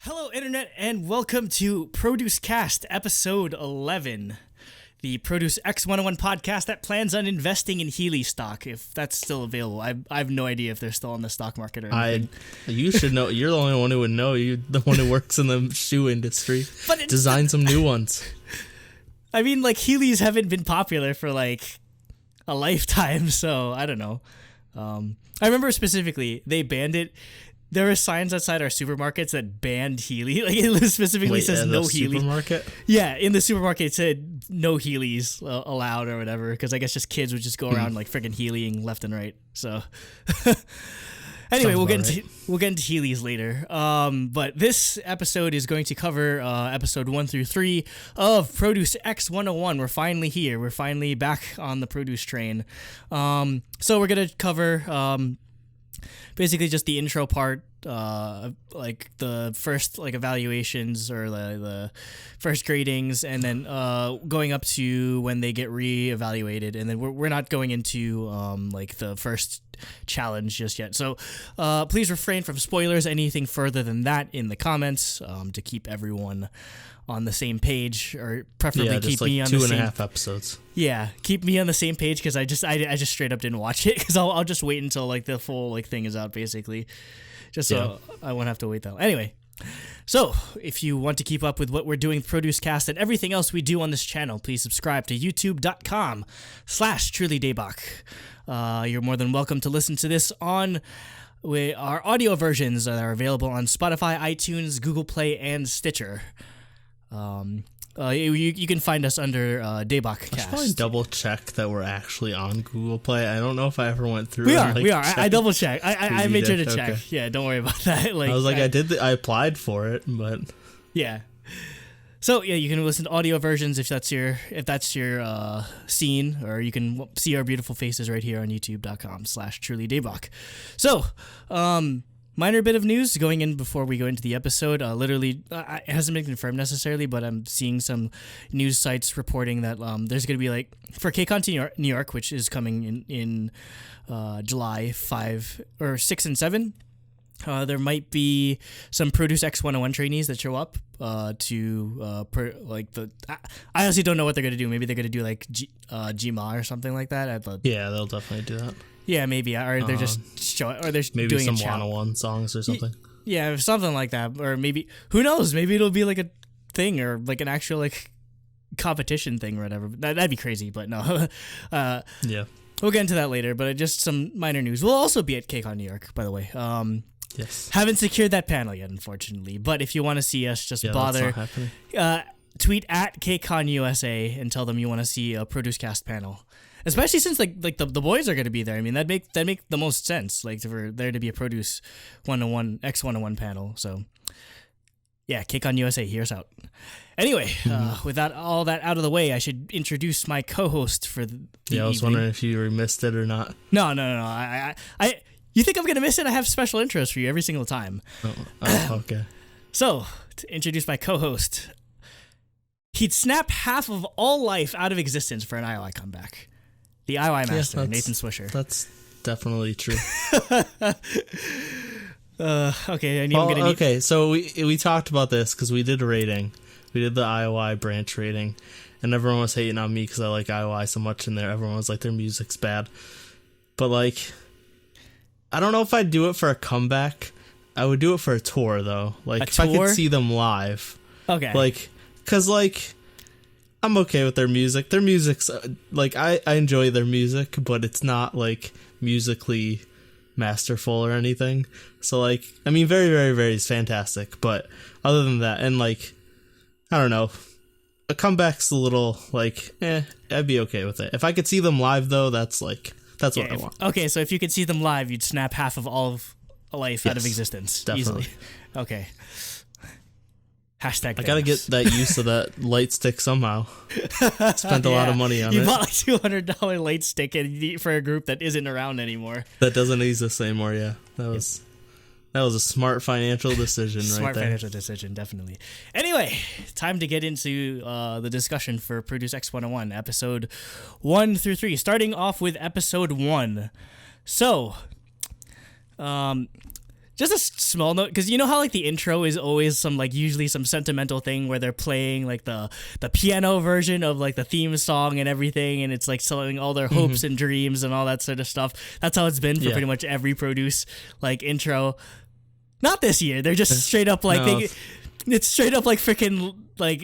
Hello, Internet, and welcome to ProduceCast, episode 11, the Produce X101 podcast that plans on investing in Healy stock, if that's still available. I have no idea if they're still on the stock market or anything. You should know. You're the only one who would know. You're the one who works in the shoe industry. But design some new ones. I mean, like, Heelys haven't been popular for, like, a lifetime, so I don't know. I remember specifically, they banned it. There were signs outside our supermarkets that banned Healy. Like, it specifically says no Healy. Supermarket? Yeah, in the supermarket it said no Heelys allowed or whatever, because I guess just kids would just go around like freaking Healying left and right. So anyway, we'll get into Heelys later. But this episode is going to cover episode 1 through 3 of Produce X101. We're finally here. We're finally back on the produce train. So we're gonna cover basically just the intro part, like the first like evaluations or the first gradings, and then going up to when they get re-evaluated, and then we're not going into like the first challenge just yet. So please refrain from spoilers, anything further than that in the comments, to keep everyone on the same page, or preferably keep like me on the same 2.5 episodes. Yeah, keep me on the same page, because I just straight up didn't watch it, because I'll just wait until like the full like thing is out, basically, just so I won't have to wait that long. Anyway, so if you want to keep up with what we're doing with ProduceCast and everything else we do on this channel, please subscribe to youtube.com/trulydaebak. You're more than welcome to listen to this on our audio versions that are available on Spotify, iTunes, Google Play, and Stitcher. You can find us under Daebak Cast. I should probably double check that we're actually on Google Play. I don't know if I ever went through. We are. I double checked. I made sure to check. Okay. Yeah, don't worry about that. Like, I was like, I applied for it, but yeah. So yeah, you can listen to audio versions if that's your scene, or you can see our beautiful faces right here on youtube.com/trulydaebak. So, minor bit of news going in before we go into the episode. Literally, it hasn't been confirmed necessarily, but I'm seeing some news sites reporting that there's going to be, like, for KCON to New York, which is coming in July 5 or 6 and 7. There might be some Produce X101 trainees that show up I honestly don't know what they're going to do. Maybe they're going to do like GMA or something like that. Yeah, they'll definitely do that. Yeah, maybe, or they're just showing, or they're maybe doing some a 101 songs or something. Yeah, something like that, or maybe, who knows? Maybe it'll be like a thing, or like an actual like competition thing or whatever. That'd be crazy, but no. Yeah, we'll get into that later. But just some minor news. We'll also be at KCON New York, by the way. Yes. Haven't secured that panel yet, unfortunately. But if you want to see us, just bother. That's not happening. Tweet at KCON USA and tell them you want to see a ProduceCast panel. Especially since like the boys are going to be there. I mean, that make the most sense, like, for there to be a Produce 101 X101 panel. So yeah, KCON USA, hear us out. Anyway, with all that out of the way, I should introduce my co-host for the I was evening. wondering if you missed it or not. No. I you think I'm going to miss it? I have special intros for you every single time. Oh, okay. So, to introduce my co-host, he'd snap half of all life out of existence for an IOI comeback. The IOI master, Nathan Swisher. That's definitely true. Okay. So we talked about this because we did a rating. We did the IOI branch rating, and everyone was hating on me because I like IOI so much in there. Everyone was like, their music's bad. But, like, I don't know if I'd do it for a comeback. I would do it for a tour, though. Like, if I could see them live. Okay. Like, because, like, I'm okay with their music. Their music's, like, I enjoy their music, but it's not, like, musically masterful or anything. So, like, I mean, very, very, very is fantastic. But other than that, and, like, I don't know, a comeback's a little, like, I'd be okay with it. If I could see them live, though, that's what I want. Okay, so if you could see them live, you'd snap half of all of life out of existence. Definitely. Easily. Okay. Hashtag I gotta get that use of that light stick somehow. Spent a lot of money on it. You bought like $200 light stick for a group that isn't around anymore. That doesn't exist anymore, yeah. That was a smart financial decision Smart there. financial decision, definitely. Anyway, time to get into the discussion for Produce X101, episode 1 through 3. Starting off with episode 1. So, just a small note, because you know how like the intro is always some like usually some sentimental thing where they're playing like the piano version of like the theme song and everything, and it's like selling all their hopes and dreams and all that sort of stuff. That's how it's been for pretty much every Produce like intro. Not this year. They're just straight up like it's straight up like freaking like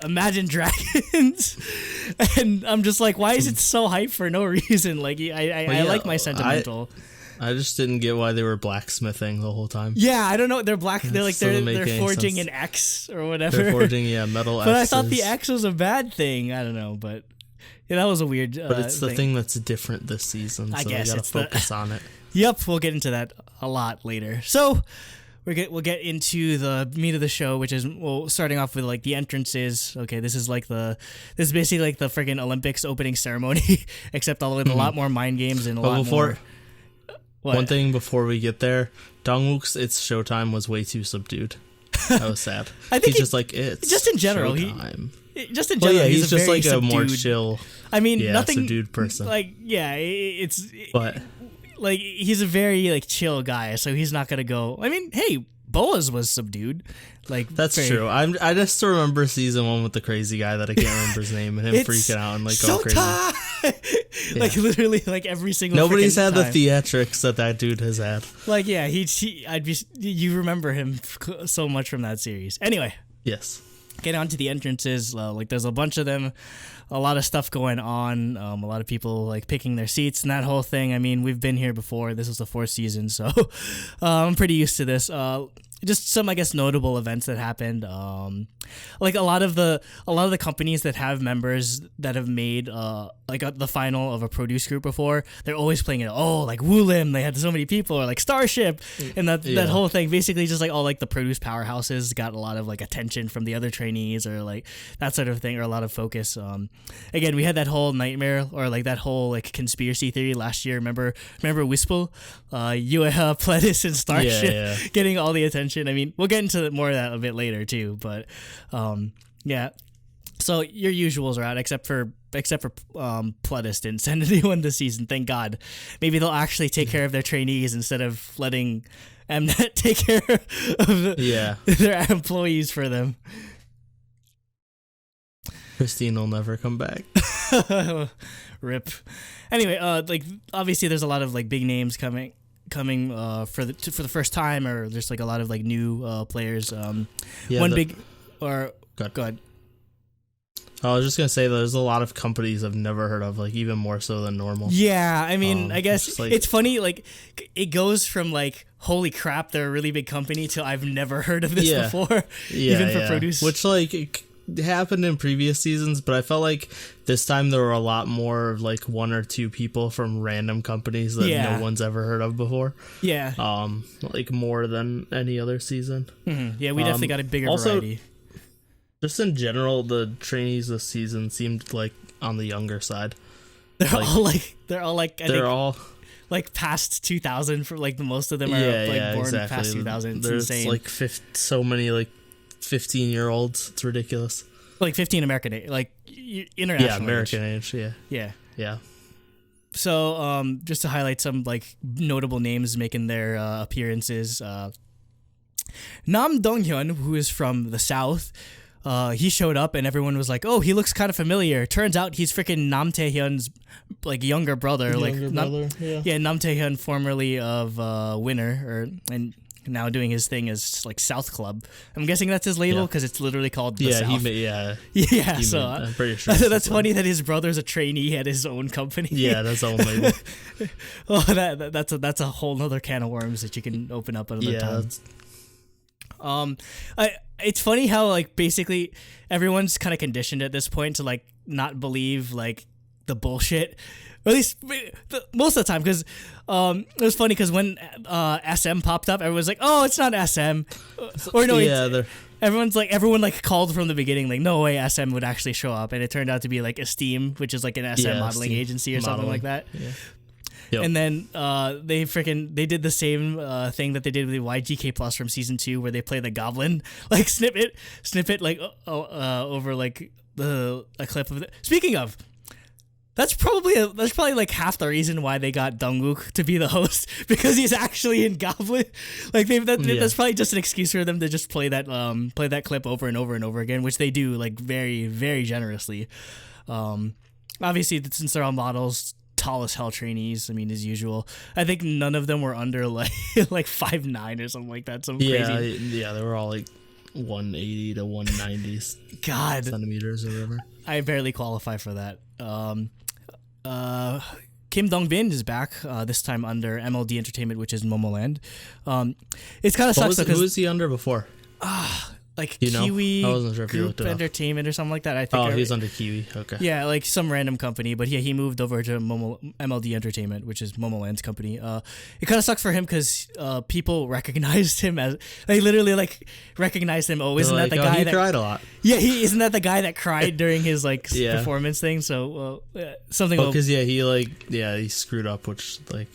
Imagine Dragons, and I'm just like, why is it so hype for no reason? Like I like my sentimental. I just didn't get why they were blacksmithing the whole time. Yeah, I don't know. They're black. They're like they're forging an X or whatever. They're forging metal. But I thought the X was a bad thing. I don't know, but yeah, that was a weird. But it's the thing that's different this season. So I guess we gotta focus on it. Yep, we'll get into that a lot later. So we'll get into the meat of the show, which is starting off with like the entrances. Okay, this is basically like the friggin' Olympics opening ceremony, except all with a lot more mind games and a lot more. What? One thing before we get there, Dongwook's "It's Showtime" was way too subdued. That was sad. I think he's just like it's just in general. Showtime. He's just like subdued, a more chill. I mean, nothing subdued person. Like it's but like he's a very like chill guy, so he's not gonna go. I mean, hey, Boas was subdued. Like that's true. I just remember season 1 with the crazy guy that I can't remember his name and him freaking out and like going crazy. Like literally like every single. Nobody's had time. the theatrics that dude has had. Like yeah, you remember him so much from that series. Anyway, yes. Get on to the entrances. Like there's a bunch of them, a lot of stuff going on. A lot of people like picking their seats and that whole thing. I mean, we've been here before. This is the 4th season, so I'm pretty used to this. Just some, I guess, notable events that happened. Like a lot of the companies that have members that have made the final of a Produce group before, they're always playing it. Oh, like Woolim, they had so many people, or like Starship, and that whole thing. Basically, just like all like the Produce powerhouses got a lot of like attention from the other trainees, or like that sort of thing, or a lot of focus. Again, we had that whole nightmare, or like that whole like conspiracy theory last year. Remember Wispel, Yueha, Pledis, and Starship getting all the attention. I mean, we'll get into more of that a bit later too, but yeah. So your usuals are out, except for Pledis didn't send anyone this season. Thank God. Maybe they'll actually take care of their trainees instead of letting Mnet take care of their employees for them. Christine will never come back. Rip. Anyway, like obviously there's a lot of like big names coming for the first time, or there's like a lot of like new players. Go ahead. I was just gonna say there's a lot of companies I've never heard of, like even more so than normal. Yeah, I mean, I guess it's funny. Like it goes from like holy crap, they're a really big company to I've never heard of this before. Even for Produce, which like it happened in previous seasons, but I felt like this time there were a lot more like 1 or 2 people from random companies that no one's ever heard of before. Yeah. Like more than any other season. Mm-hmm. Yeah, we definitely got a bigger variety. Just in general, the trainees this season seemed like on the younger side. They're all past 2000 for like the most of them are born past 2000. It's There's insane. Like so many like 15-year-olds. It's ridiculous. Like 15 American age, like international. Yeah, American age. Yeah. So, just to highlight some like notable names making their appearances, Nam Donghyun, who is from the South. He showed up and everyone was like, "Oh, he looks kind of familiar." Turns out he's freaking Nam Taehyun's like younger brother. Nam Taehyun, formerly of Winner, and now doing his thing as like South Club. I'm guessing that's his label because it's literally called the South. So I'm pretty sure that's funny that his brother's a trainee at his own company. Yeah, that's his own label. That's a whole other can of worms that you can open up another time. It's funny how like basically everyone's kind of conditioned at this point to like not believe like the bullshit, or at least most of the time, because it was funny because when SM popped up, everyone's like, "Oh, it's not SM," or no, everyone called from the beginning like, "No way, SM would actually show up," and it turned out to be like Esteem, which is like an SM modeling agency or something like that. Yeah. Yep. And then they did the same thing that they did with the YGK Plus from season 2, where they play the Goblin like snippet like over like a clip of it. Speaking of, That's probably like half the reason why they got Dongwook to be the host, because he's actually in Goblin. Like that's probably just an excuse for them to just play that clip over and over and over again, which they do like very, very generously. Obviously, since they're all models, tall as hell trainees. I mean, as usual. I think none of them were under like 5'9" or something like that. Some crazy. Yeah, they were all like 180 to 190 centimeters or whatever. I barely qualify for that. Kim Dong-bin is back, this time under MLD Entertainment, which is Momoland. It's kind of sucks because... Who was he under before? Like Kiwi I wasn't sure if Group Entertainment or something like that. I think. He's under Kiwi. Okay. Yeah, like some random company, but yeah, he moved over to MLD Entertainment, which is Momoland's company. It kind of sucks for him because people recognized him as they literally like recognized him. Oh, isn't that the guy he that cried a lot? Yeah, isn't that the guy that cried during his like performance thing? So something. Because he screwed up, which they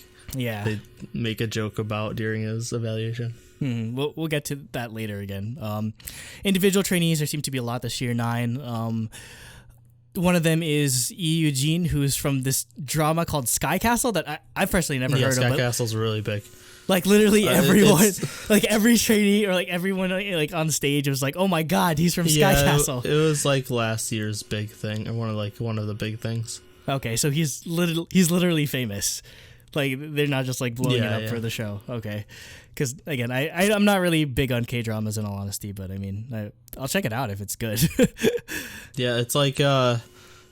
make a joke about during his evaluation. We'll get to that later again. Individual trainees, there seem to be a lot this year, 9. One of them is Lee Eugene, who's from this drama called Sky Castle that I personally never heard of. Sky Castle's really big. Like literally everyone, like every trainee or like everyone like on stage was like, "Oh my god, he's from Sky Castle." It was like last year's big thing, or one of the big things. Okay, so he's literally famous. Like they're not just like blowing it up for the show. Okay. Because again, I'm not really big on K-dramas in all honesty, but I mean, I'll check it out if it's good. Yeah, it's like a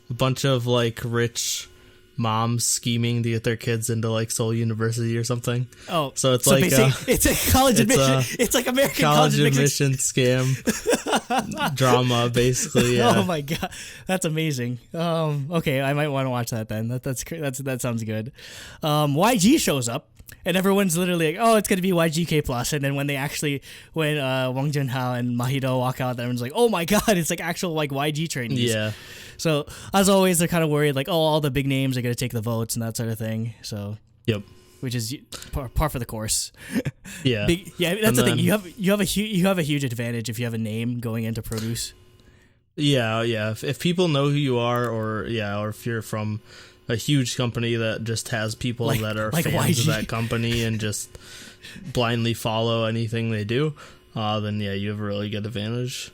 bunch of like rich moms scheming to get their kids into like Seoul University or something. Oh, so it's like it's a college admission. It's like American college admission scam drama, basically. Yeah. Oh my god, that's amazing. Okay, I might want to watch that then. That sounds good. YG shows up. And everyone's literally like, "Oh, it's gonna be YGK plus." And then when Wang Junhao and Mahito walk out, everyone's like, "Oh my god, it's like actual like YG trainees." Yeah. So as always, they're kind of worried, like, "Oh, all the big names are gonna take the votes and that sort of thing." So yep, which is par for the course. Yeah, that's the thing. You have a huge advantage if you have a name going into Produce. Yeah. If people know who you are, or if you're from a huge company that just has people that are fans YG. Of that company and just blindly follow anything they do, then you have a really good advantage.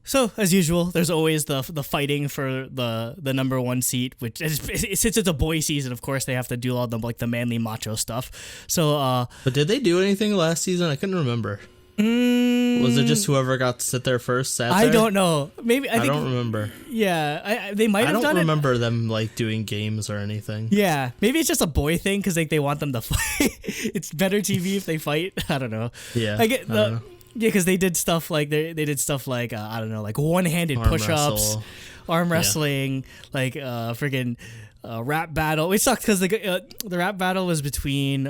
So as usual, there's always the fighting for the number one seat, which since it's a boy season, of course they have to do all the manly macho stuff. So but did they do anything last season? I couldn't remember. Was it just whoever got to sit there first sat there? I don't know. Maybe I don't remember. Yeah, they might have done it. I don't remember them doing games or anything. Yeah, maybe it's just a boy thing because they want them to fight. It's better TV if they fight. I don't know. Yeah, I don't know. Yeah, because they did stuff like I don't know, like one-handed push-ups, arm wrestling, like friggin' rap battle. It sucked because the rap battle was between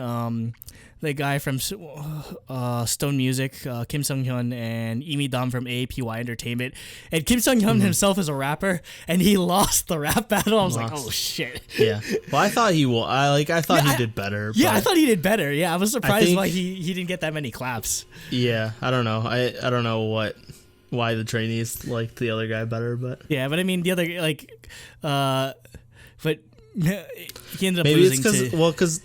the guy from Stone Music, Kim Sung-hyun, and Imi Dam from AAPY Entertainment. And Kim Sung-hyun himself is a rapper, and he lost the rap battle. I was like, oh shit. Yeah. Well, I thought he he did better. Yeah, I thought he did better. Yeah, I was surprised why he didn't get that many claps. Yeah, I don't know. I don't know why the trainees liked the other guy better, but yeah, but I mean the other but he ended up maybe losing because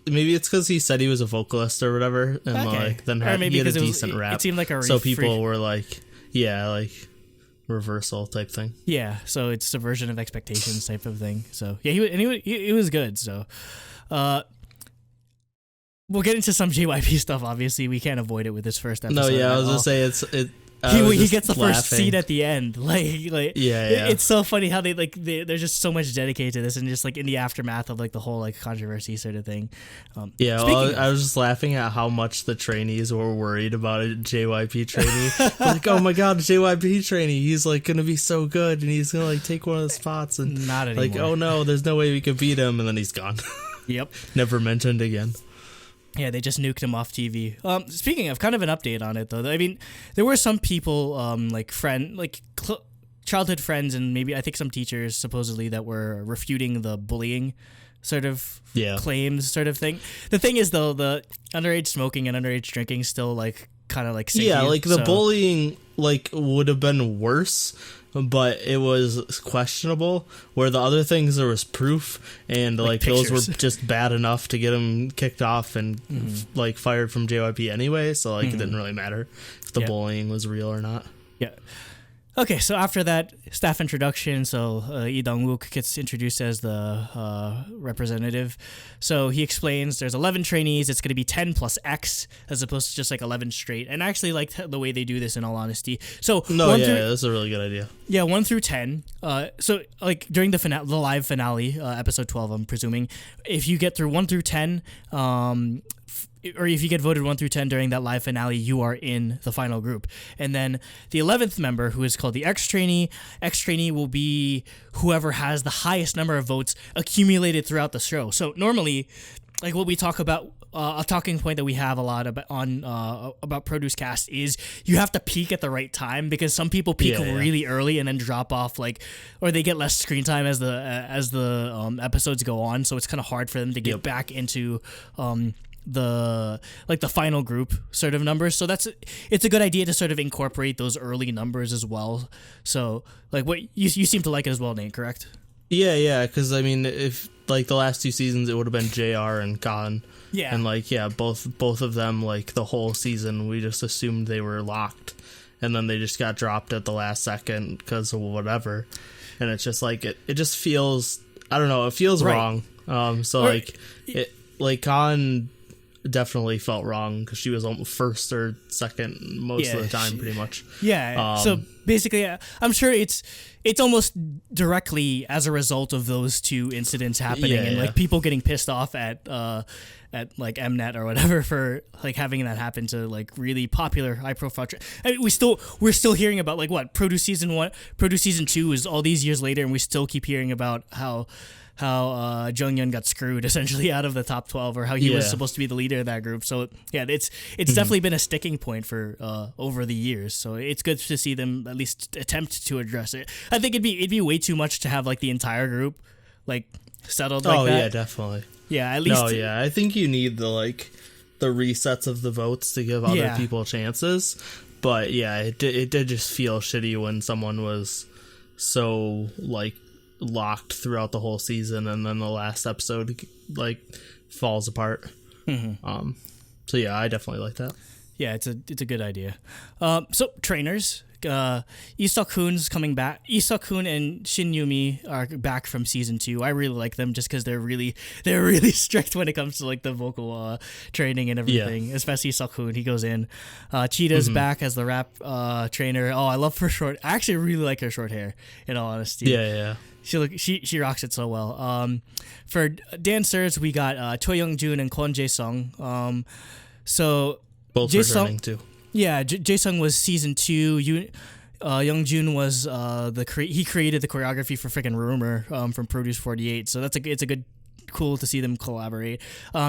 maybe it's because he said he was a vocalist or whatever, and then he had a decent rap. It seemed like a so people were like, reversal type thing. Yeah, so it's subversion of expectations type of thing. So yeah, he was good. So we'll get into some JYP stuff. Obviously, we can't avoid it with this first episode. No, yeah, I was gonna say he gets the first seat at the end. It's so funny how they're just so much dedicated to this, and just like in the aftermath of the whole controversy sort of thing. I was just laughing at how much the trainees were worried about a JYP trainee. Like, oh my god, a JYP trainee, he's gonna be so good, and he's gonna take one of the spots, and not anymore. Oh no, there's no way we could beat him, and then he's gone. Yep, never mentioned again. Yeah, they just nuked him off TV. Speaking of, kind of an update on it though. I mean, there were some people, childhood friends, and maybe I think some teachers supposedly that were refuting the bullying sort of claims, sort of thing. The thing is though, the underage smoking and underage drinking still kind of the bullying would have been worse but it was questionable. Where the other things, there was proof, and like those were just bad enough to get him kicked off and like fired from JYP anyway. So like it didn't really matter if the bullying was real or not. Yeah. Okay, so after that staff introduction, so Lee Dong-wook gets introduced as the representative. So he explains there's 11 trainees. It's going to be 10 plus X as opposed to just like 11 straight. And I actually like the way they do this, in all honesty. So that's a really good idea. Yeah, 1 through 10. So like during the live finale, episode 12, I'm presuming, if you get through 1 through 10, or if you get voted 1 through 10 during that live finale, you are in the final group. And then the 11th member, who is called the X-trainee will be whoever has the highest number of votes accumulated throughout the show. So normally, like what we talk about, a talking point that we have a lot about ProduceCast is you have to peak at the right time, because some people peak really early and then drop off, or they get less screen time as the episodes go on. So it's kind of hard for them to get back into the final group sort of numbers. So it's a good idea to sort of incorporate those early numbers as well. So like what you seem to like it as well, Nate, correct? Yeah, because I mean, if like the last 2 seasons, it would have been JR and Khan. Yeah. And like, both of them, like the whole season, we just assumed they were locked, and then they just got dropped at the last second because of whatever. And it's just like, it just feels, I don't know, it feels wrong. Khan definitely felt wrong because she was almost first or second most of the time, pretty much. Yeah. So basically, I'm sure it's almost directly as a result of those 2 incidents happening, and like people getting pissed off at like Mnet or whatever for like having that happen to like really popular high profile. I mean, we're still hearing about like what Produce season 1, Produce season 2 is all these years later, and we still keep hearing about how Junghyun got screwed essentially out of the top 12, or how he was supposed to be the leader of that group. So yeah, it's definitely been a sticking point for over the years. So it's good to see them at least attempt to address it. I think it'd be way too much to have like the entire group like settled like that. Oh yeah, definitely. Yeah, at least. No, yeah, I think you need the resets of the votes to give other people chances. But yeah, it did just feel shitty when someone was so like locked throughout the whole season, and then the last episode like falls apart. So yeah, I definitely like that. Yeah, it's a good idea. So trainers, Lee Seok-hoon's coming back. Lee Seok-hoon and Shin Yumi are back from season 2. I really like them just because they're really strict when it comes to like the vocal training and everything. Especially Seok-hoon, he goes in. Cheetah's back as the rap trainer. Oh, I love her short. I actually really like her short hair, in all honesty. Yeah. She rocks it so well. For dancers, we got Choi Young-jun and Kwon Jae-sung. So both returning too. Yeah, Jae-sung was season 2. Young-jun was he created the choreography for freaking Rumor from Produce 48. So it's a good, cool to see them collaborate.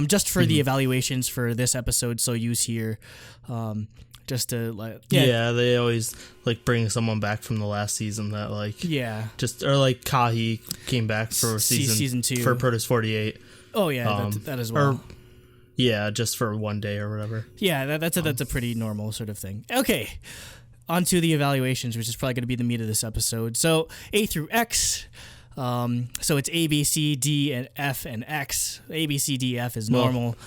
Just for the evaluations for this episode, so use here. Just to like they always like bring someone back from the last season that like or like Kahi came back for season 2 for Produce 48. Oh yeah, that as well. Just for one day or whatever. Yeah, that's a pretty normal sort of thing. Okay, on to the evaluations, which is probably going to be the meat of this episode. So A through X. So it's A, B, C, D, and F, and X. A, B, C, D, F is normal.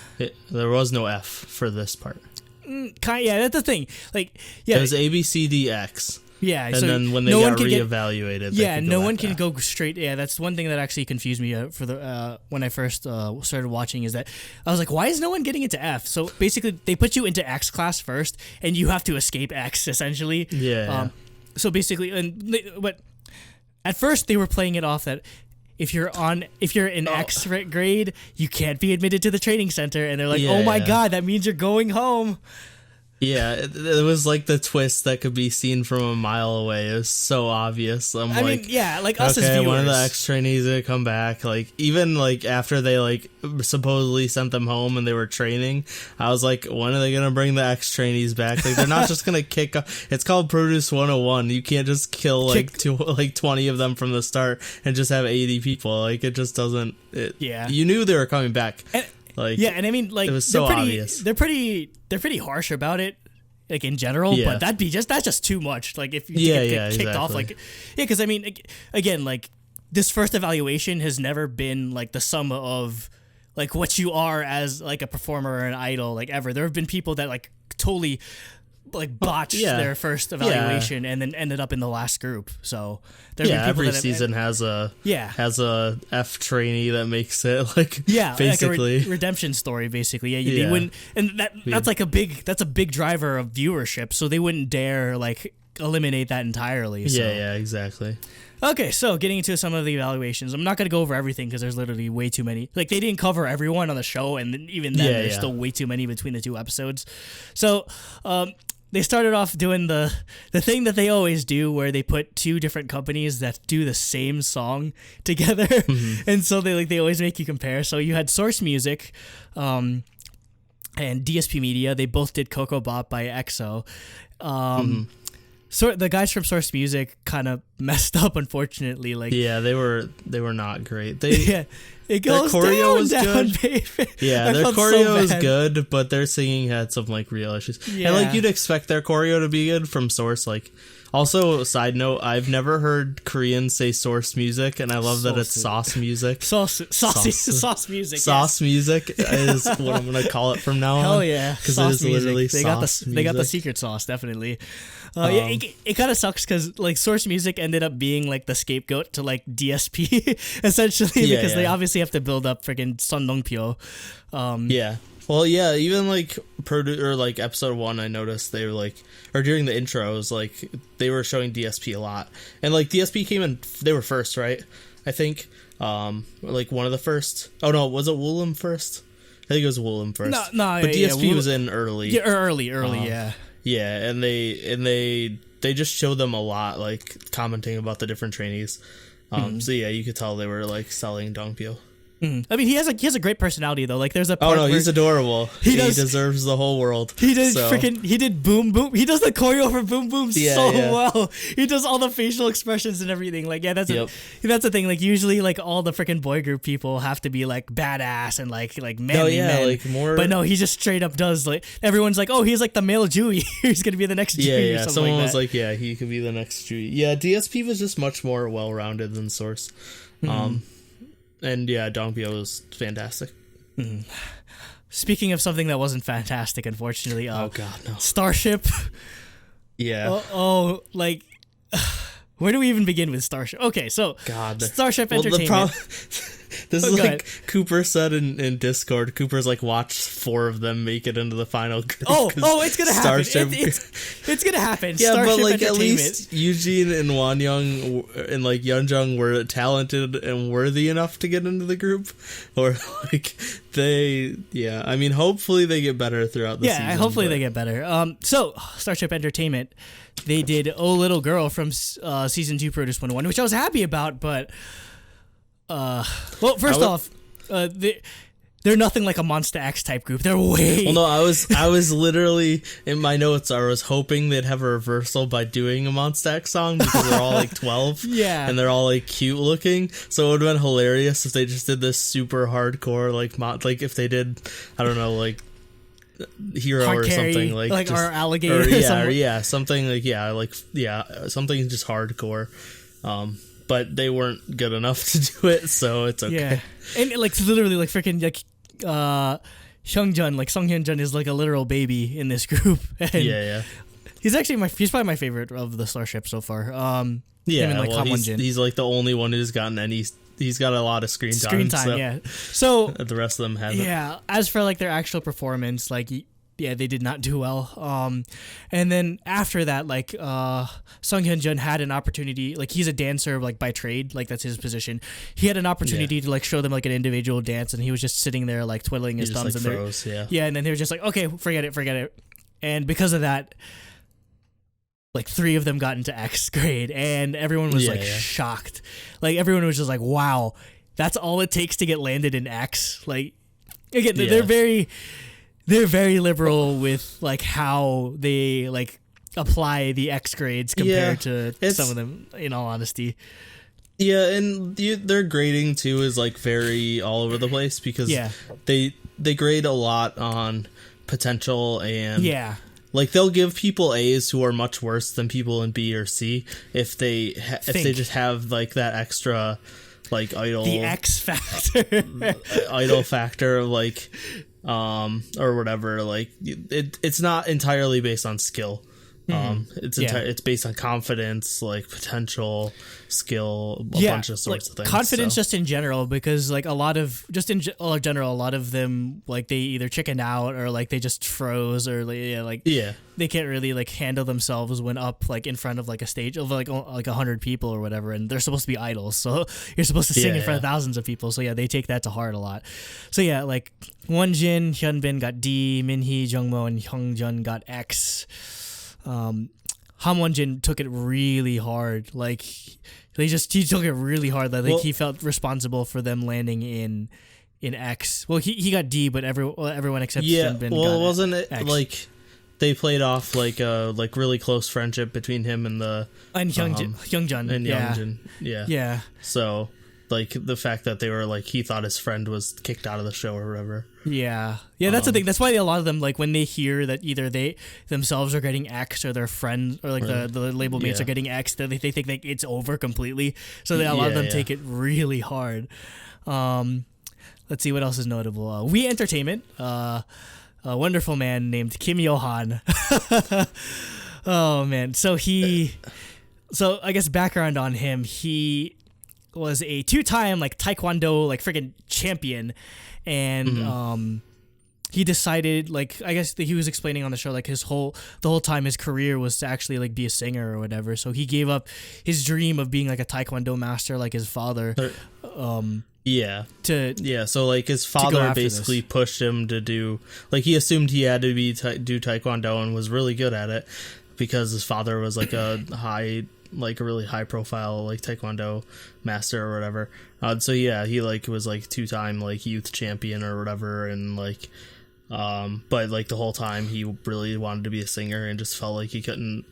There was no F for this part. That's the thing. Like, it was A, B, C, D, X. Yeah, and so then when they got reevaluated, no one can go straight. Yeah, that's one thing that actually confused me for the when I first started watching, is that I was like, why is no one getting into F? So basically, they put you into X class first, and you have to escape X essentially. Yeah. So basically, but at first they were playing it off that if you're in X grade, you can't be admitted to the training center, and they're like, oh my god, that means you're going home. Yeah, it was like the twist that could be seen from a mile away. It was so obvious. I mean, like us as viewers. One of the ex-trainees gonna come back. Like, even like after they like supposedly sent them home and they were training, I was like, when are they gonna bring the ex-trainees back? Like, they're not just gonna kick off. It's called Produce 101. You can't just kill 20 of them from the start and just have 80 people. Like, it just doesn't. You knew they were coming back. And I mean, like, it was so obvious. They're pretty harsh about it. like in general, but that's just too much. Like if you get kicked off, like because I mean, again, like this first evaluation has never been like the sum of like what you are as like a performer or an idol, like ever. There have been people that like totally like botched their first evaluation and then ended up in the last group. So every season has a F trainee that makes it like basically like a redemption story basically. They wouldn't, and that's like a big driver of viewership, so they wouldn't dare like eliminate that entirely. So. Exactly. Okay, so getting into some of the evaluations. I'm not going to go over everything because there's literally way too many. Like, they didn't cover everyone on the show, and even then, there's still way too many between the two episodes. So, they started off doing the thing that they always do, where they put two different companies that do the same song together, and so they always make you compare. So you had Source Music, and DSP Media. They both did Coco Bop by EXO. So the guys from Source Music kind of messed up, unfortunately. Like they were not great. It goes their choreo down, was good. Baby. Yeah, their choreo was good, but their singing had some like real issues. Yeah. And like you'd expect their choreo to be good from Source. Like, also, side note, I've never heard Koreans say Source Music, and I love that it's sauce music. Sauce music. Sauce music is what I'm gonna call it from now on. Hell yeah, because it is literally sauce music. They got the secret sauce, definitely. It kind of sucks because like Source Music ended up being like the scapegoat to like DSP essentially because they obviously have to build up freaking Son Dongpyo. Well, even like like episode 1, I noticed they were like, or during the intros, like they were showing DSP a lot, and like DSP came in, they were first, right? I think, like one of the first. Oh no, was it Woollim first? I think it was Woollim first. No, but DSP was in early. Yeah, early, yeah. Yeah, and they just showed them a lot, like commenting about the different trainees. So yeah, you could tell they were like selling Dongpyo. I mean, he has a great personality though. Like, there's a part where he's adorable. He deserves the whole world. He did Boom Boom. He does the choreo for Boom Boom well. He does all the facial expressions and everything. Like, that's the thing. Like, usually, like all the freaking boy group people have to be like badass and like manly men. Like more. But no, he just straight up does. Like, everyone's like, oh, he's like the male Jewy. He's gonna be the next Jewy. Or something someone like was like, he could be the next Jewy. Yeah, DSP was just much more well rounded than Source. And Dongpyo was fantastic. Speaking of something that wasn't fantastic, unfortunately, oh god, no. Starship. Yeah. Like, where do we even begin with Starship? Okay, so Starship Entertainment. This is like Cooper said in Discord. Cooper's like, watch 4 of them make it into the final group. It's gonna happen. It's gonna happen. Yeah, Starship but like at least Eugene and Wonyoung and like Yeonjung were talented and worthy enough to get into the group, or like I mean, hopefully they get better throughout the season. Yeah, hopefully they get better. So Starship Entertainment, they did "Oh Little Girl" from season 2 Produce 101, which I was happy about, but. First off, they're nothing like a Monsta X type group. They're way. Well, no, I was literally in my notes. I was hoping they'd have a reversal by doing a Monsta X song because they're all like 12, and they're all like cute looking. So it would have been hilarious if they just did this super hardcore like if they did, I don't know, like Hero Hard or carry, something like our alligator, something something just hardcore. But they weren't good enough to do it, so it's okay. Yeah, and like literally, like freaking like Hyungjun, like Song Hyunjun is like a literal baby in this group. And he's actually he's probably my favorite of the Starship so far. Him and, like, he's like the only one who's gotten any. He's got a lot of screen time. So the rest of them haven't. Yeah, as for like their actual performance, like. Yeah, they did not do well. And then after that, like, Song Hyun-jun had an opportunity, like, he's a dancer, like, by trade, like, that's his position. He had an opportunity to, like, show them, like, an individual dance, and he was just sitting there, like, twiddling his thumbs. Like, froze, and then they were just like, okay, forget it. And because of that, like, 3 of them got into X grade, and everyone was, shocked. Like, everyone was just like, wow, that's all it takes to get landed in X. Like, again, they're very liberal with like how they like apply the X grades compared to some of them, in all honesty. Yeah, and their grading too is like very all over the place because they grade a lot on potential and like they'll give people A's who are much worse than people in B or C if they just have like that extra like idol, the X factor, idol factor, like or whatever. Like it's not entirely based on skill. It's based on confidence, like potential, skill, a bunch of sorts of things. Confidence just in general, because like a lot of them, like they either chickened out or like they just froze or they can't really like handle themselves when up like in front of like a stage of like 100 people or whatever, and they're supposed to be idols, so you're supposed to sing in front of thousands of people. So yeah, they take that to heart a lot. So yeah, like Wonjin, Hyunbin got D, Minhee, Jungmo, and Hyungjun got X. Hamwonjin took it really hard. Like he took it really hard. Like he felt responsible for them landing in X. Well, he got D, but everyone except Hyunbin got wasn't it X. Like they played off like a like really close friendship between him and Hyungjun and yeah. Youngjin. Yeah. So like the fact that they were like he thought his friend was kicked out of the show or whatever. Yeah, that's the thing. That's why a lot of them, like when they hear that either they themselves are getting X or their friends or like the label mates are getting X, they think like it's over completely. So a lot of them take it really hard. Let's see what else is notable. We Entertainment, a wonderful man named Kim Yo-han. Oh man, so I guess background on him. He was a 2-time like Taekwondo like freaking champion. And he decided, like, I guess he was explaining on the show, like the whole time his career was to actually like be a singer or whatever. So he gave up his dream of being like a Taekwondo master, like his father. So like his father basically pushed him to do, like he assumed he had to do Taekwondo and was really good at it because his father was like a really high profile like Taekwondo master or whatever. So yeah, he like was like 2-time like youth champion or whatever, and like but like the whole time he really wanted to be a singer and just felt like he couldn't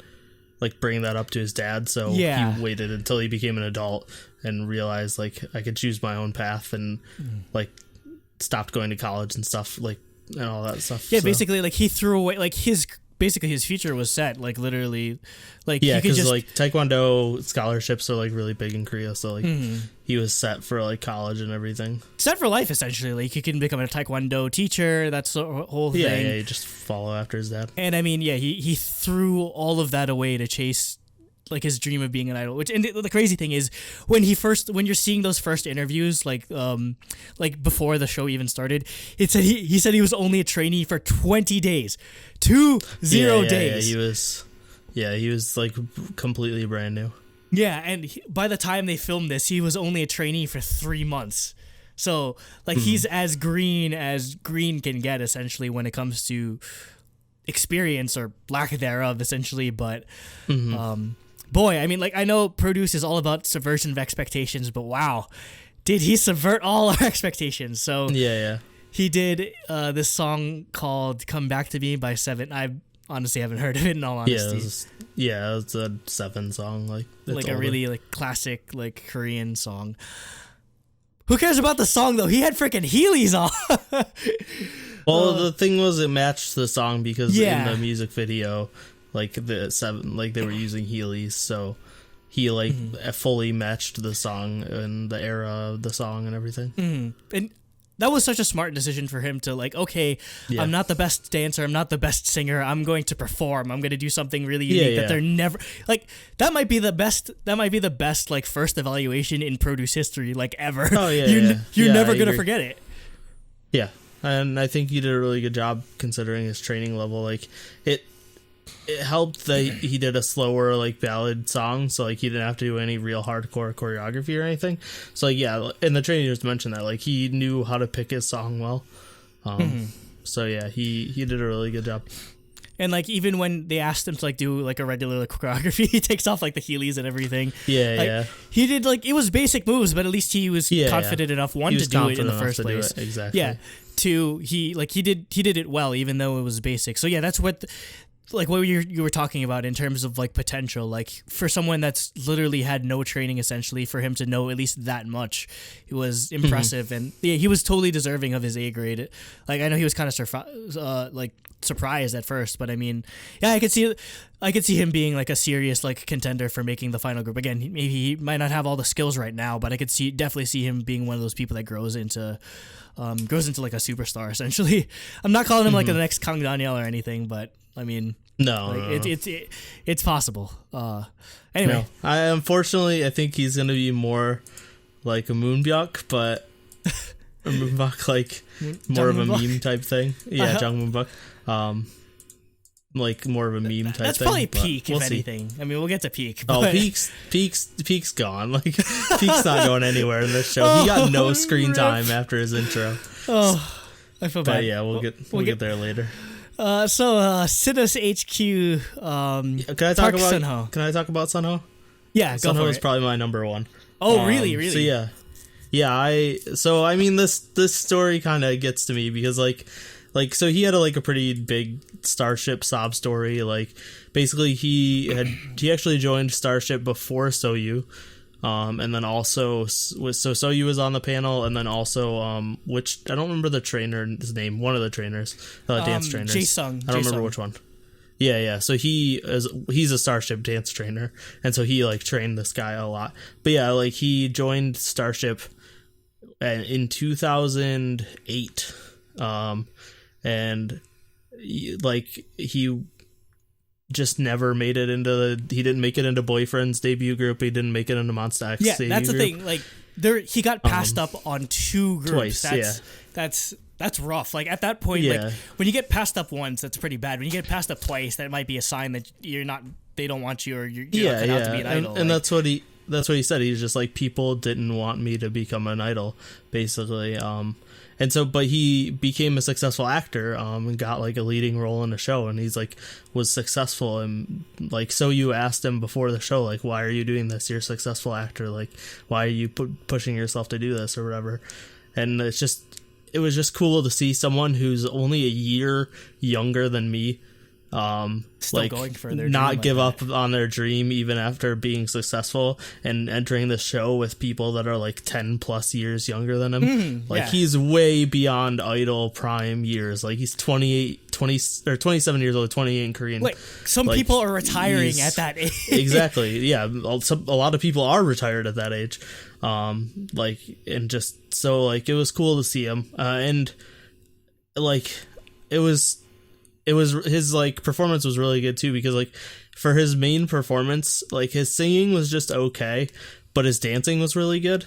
like bring that up to his dad, so he waited until he became an adult and realized like I could choose my own path and like stopped going to college and stuff, like, and all that stuff. Basically like he threw away like his future was set, like literally, like because like Taekwondo scholarships are like really big in Korea, so like he was set for like college and everything, set for life essentially. Like he can become a Taekwondo teacher. That's the whole thing. Yeah, you just follow after his dad. And I mean, he threw all of that away to chase like his dream of being an idol. Which, and the crazy thing is when you're seeing those first interviews, like before the show even started, it said he said he was only a trainee for 20 days. 20 days. He was like completely brand new. Yeah, and by the time they filmed this, he was only a trainee for 3 months. So like he's as green can get essentially when it comes to experience or lack thereof essentially, but boy, I mean, like, I know Produce is all about subversion of expectations, but wow, did he subvert all our expectations? So he did this song called "Come Back to Me" by Seven. I honestly haven't heard of it in all honesty. It's a Seven song, like a really like classic like Korean song. Who cares about the song though? He had freaking Heelys on. Well, the thing was, it matched the song because in the music video, like the Seven, like they were using Heelys, so he like fully matched the song and the era of the song and everything. And that was such a smart decision for him to like, okay, I'm not the best dancer, I'm not the best singer, I'm going to perform, I'm going to do something really unique that they're never like. That might be the best like first evaluation in Produce history, like ever. Oh yeah, you're never gonna forget it. Yeah, and I think he did a really good job considering his training level. Like it helped that he did a slower like ballad song, so like he didn't have to do any real hardcore choreography or anything. So like, and the trainers mentioned that like he knew how to pick his song well. So yeah, he did a really good job. And like even when they asked him to like do like a regular like, choreography, he takes off like the Heelys and everything. He did like, it was basic moves, but at least he was confident enough to do it in the first place. Exactly. Yeah. He did it well, even though it was basic. So yeah, that's what like what you were talking about in terms of like potential, like for someone that's literally had no training essentially, for him to know at least that much, it was impressive. And yeah, he was totally deserving of his A grade. Like I know he was kind of like surprised at first, but I mean, yeah, I could see him being like a serious like contender for making the final group. Again, maybe he might not have all the skills right now, but I could definitely see him being one of those people that grows into like a superstar essentially. I'm not calling him like the next Kang Daniel or anything, but I mean, it's possible. Anyway, unfortunately I think he's gonna be more like a Moonbyuk, but a Moonbyuk, like more of a meme type thing. Yeah, Jung Moonbyuk. Like more of a meme type thing. That's probably peak, if anything. I mean, we'll get to peak. But... peak's gone. Like peak's not going anywhere in this show. He got no screen time after his intro. Oh, I feel bad. But yeah, we'll get there later. Sinus HQ. Can I talk about Sunho? Yeah, go Sunho for is it. probably my number one. Oh, really? So yeah. I mean, this story kind of gets to me because so he had a pretty big Starship sob story. Like basically he actually joined Starship before Soyu. And then also Soyu was on the panel, and then also which I don't remember the trainer's name, one of the trainers, dance trainers. Jae-sung. I don't remember which one. Yeah. So he's a Starship dance trainer, and so he like trained this guy a lot. But yeah, like he joined Starship in 2008, and like he just never made it he didn't make it into Boyfriend's debut group. He didn't make it into Monsta X. Yeah, that's the thing. Like he got passed up on 2 groups. Twice, that's rough. Like at that point, like when you get passed up once, that's pretty bad. When you get passed up twice, that might be a sign that they don't want you, or you're not out to be an idol. And that's what he said. He's just like, people didn't want me to become an idol, basically. And so, but he became a successful actor, and got like a leading role in the show, and he's like, was successful. And like, so you asked him before the show, like, why are you doing this? You're a successful actor. Like, why are you pushing yourself to do this or whatever? And it was just cool to see someone who's only a year younger than me, still like going for their not dream give like up on their dream even after being successful, and entering the show with people that are like 10 plus years younger than him. He's way beyond idol prime years. Like he's 20 or 27 years old, 28 in Korean. Like some people are retiring at that age. Exactly. Yeah. A lot of people are retired at that age. And just so like, it was cool to see him. And like, it was his like performance was really good too, because like for his main performance, like his singing was just okay, but his dancing was really good.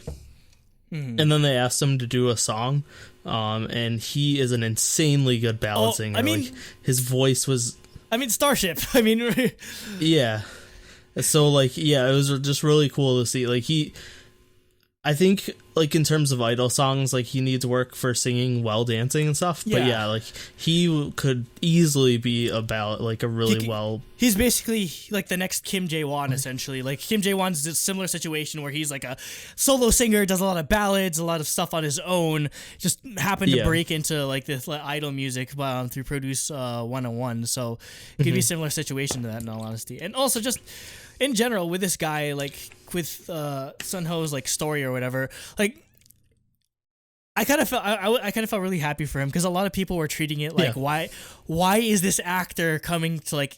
And then they asked him to do a song, and he is an insanely good ballad singer. I mean, like his voice was, Starship. I mean, yeah. So like, yeah, it was just really cool to see. Like I think like in terms of idol songs, like he needs work for singing while dancing and stuff. But yeah, like he could easily be a ballad, like a really He's basically like the next Kim Jae-won essentially. Like Kim Jae-won's a similar situation where he's like a solo singer, does a lot of ballads, a lot of stuff on his own. Just happened to break into like this idol music through Produce 101. So it could be a similar situation to that, in all honesty. And also just in general with this guy, like with Sunho's like story or whatever, like I kind of felt really happy for him, because a lot of people were treating it like, why is this actor coming to like,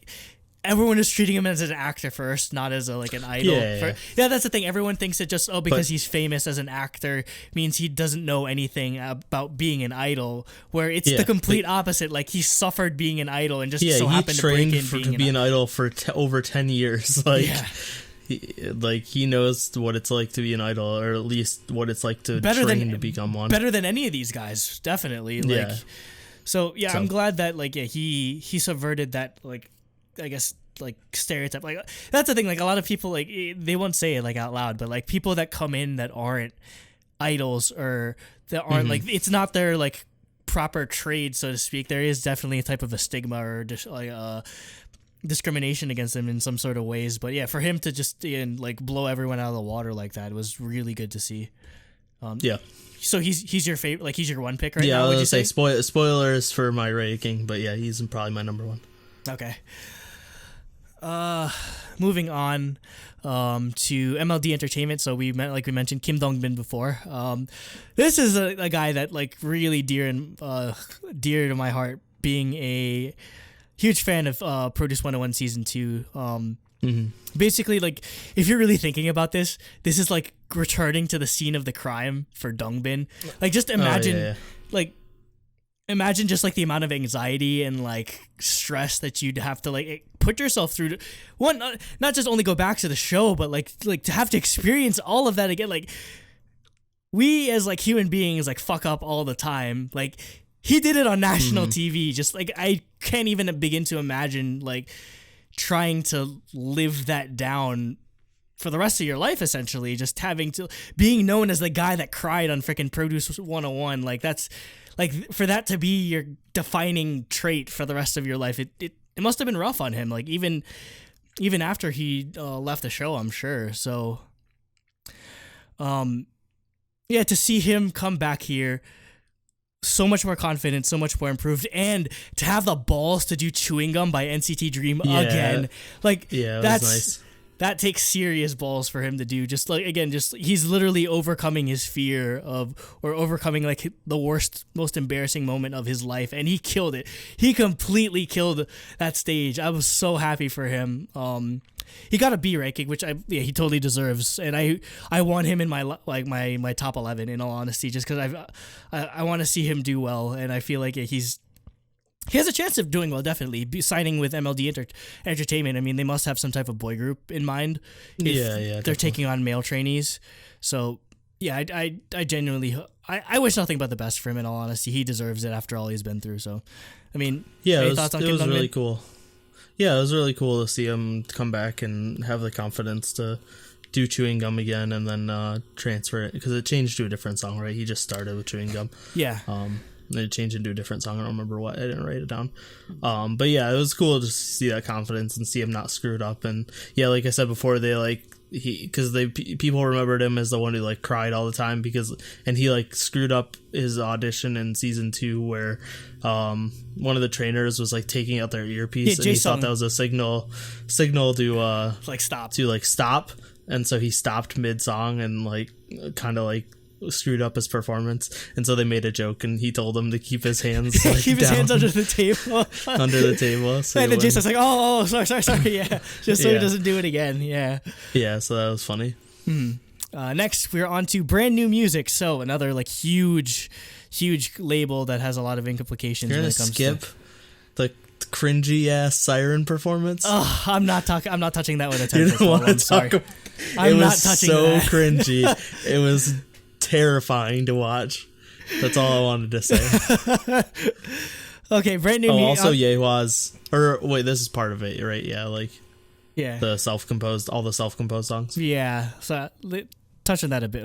everyone is treating him as an actor first, not as an idol. Yeah, that's the thing. Everyone thinks it just because he's famous as an actor means he doesn't know anything about being an idol. Where it's the complete opposite. Like he suffered being an idol and just so happened to break in to be an idol for over 10 years. Like. Yeah. He knows what it's like to be an idol, or at least what it's like to train to become one. Better than any of these guys, definitely. Like, so I'm glad that he subverted that, like, I guess, like stereotype. Like that's the thing. Like a lot of people, like they won't say it like out loud, but like people that come in that aren't idols, or that aren't like, it's not their like proper trade, so to speak. There is definitely a type of a stigma or just like discrimination against him in some sort of ways. But yeah, for him to just like blow everyone out of the water like that was really good to see. So he's your favorite, like he's your one pick right now? Yeah, I was gonna say spoilers for my ranking, but yeah, he's probably my number one. Okay. Moving on to MLD Entertainment. So we mentioned Kim Dong-bin before. This is a guy that like really dear to my heart, being a huge fan of Produce 101 season 2. Basically, like, if you're really thinking about this is like returning to the scene of the crime for Dong-bin. Like, just imagine imagine just like the amount of anxiety and like stress that you'd have to like put yourself through to not just only go back to the show, but like to have to experience all of that again. Like, we as like human beings like fuck up all the time. Like, he did it on national TV. Just like, I can't even begin to imagine like trying to live that down for the rest of your life, essentially. Just having to being known as the guy that cried on freaking Produce 101. Like, that's like, for that to be your defining trait for the rest of your life, it must have been rough on him. Like, even after he left the show, I'm sure. So, yeah, to see him come back here, so much more confident, so much more improved, and to have the balls to do Chewing Gum by NCT Dream again. Like, that's nice. That takes serious balls for him to do. Just like, again, just he's literally overcoming his fear or overcoming like the worst, most embarrassing moment of his life, and he killed it. He completely killed that stage. I was so happy for him. He got a B ranking, which he totally deserves, and I want him in my top 11, in all honesty, just because I want to see him do well, and I feel like he has a chance of doing well, definitely. Signing with MLD Entertainment, I mean, they must have some type of boy group in mind. If they're taking on male trainees. So, yeah, I genuinely, I wish nothing but the best for him, in all honesty. He deserves it after all he's been through. So, I mean, any thoughts on Kim Dong-bin? Really cool. Yeah, it was really cool to see him come back and have the confidence to do Chewing Gum again, and then transfer it, because it changed to a different song, right? He just started with Chewing Gum. Yeah. It changed into a different song. I don't remember what. I didn't write it down. But yeah, it was cool to see that confidence and see him not screwed up. And yeah, like I said before, because people remembered him as the one who like cried all the time and he like screwed up his audition in season 2 where one of the trainers was like taking out their earpiece, and he thought that was a signal to stop, and so he stopped mid song and like kind of like screwed up his performance, and so they made a joke, and he told him to keep his hands like, keep his hands under the table under the table, so and then Jason's like, oh sorry, yeah, just so he doesn't do it again. Yeah, so that was funny. Next we're on to brand new music, so another like huge label that has a lot of implications. You're gonna skip the cringy ass siren performance. I'm not touching that with a 10. You don't want to talk about it. I'm not touching so that. Cringy. It was terrifying to watch. That's all I wanted to say. Okay, brand new. Also Yehwa's, or wait, this is part of it, right? Yeah, like all the self-composed songs. Yeah, so touch on that a bit.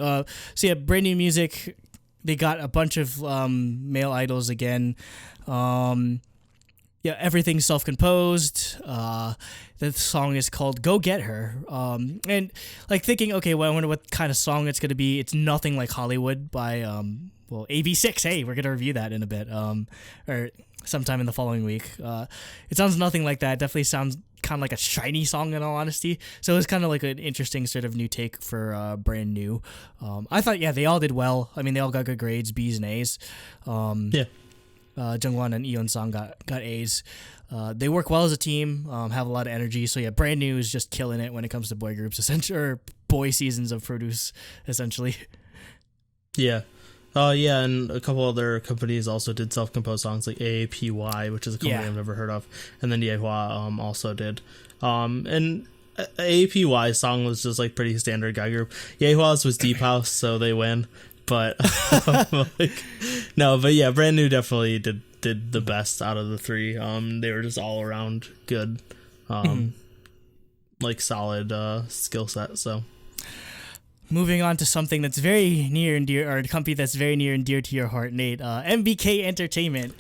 So yeah, brand new music. They got a bunch of male idols again. Yeah, everything's self-composed. The song is called "Go Get Her," and like thinking, okay, well, I wonder what kind of song it's gonna be. It's nothing like Hollywood by AB6. Hey, we're gonna review that in a bit, or sometime in the following week. It sounds nothing like that. Definitely sounds kind of like a shiny song, in all honesty. So it was kind of like an interesting sort of new take for brand new. I thought, yeah, they all did well. I mean, they all got good grades, B's and A's. Jungwon and Eon Sang got A's. They work well as a team, have a lot of energy. So yeah, brand new is just killing it when it comes to boy groups, essentially, or boy seasons of Produce, essentially. Yeah. And a couple other companies also did self-composed songs, like AAPY, which is a company I've never heard of, and then Yehwa also did. And AAPY's song was just like pretty standard guy group. Yehwa's was Deep House, so they win. But but yeah, brand new definitely did the best out of the three. They were just all around good, like solid skill set. So moving on to something that's very near and dear, or a company that's very near and dear to your heart, Nate. MBK Entertainment.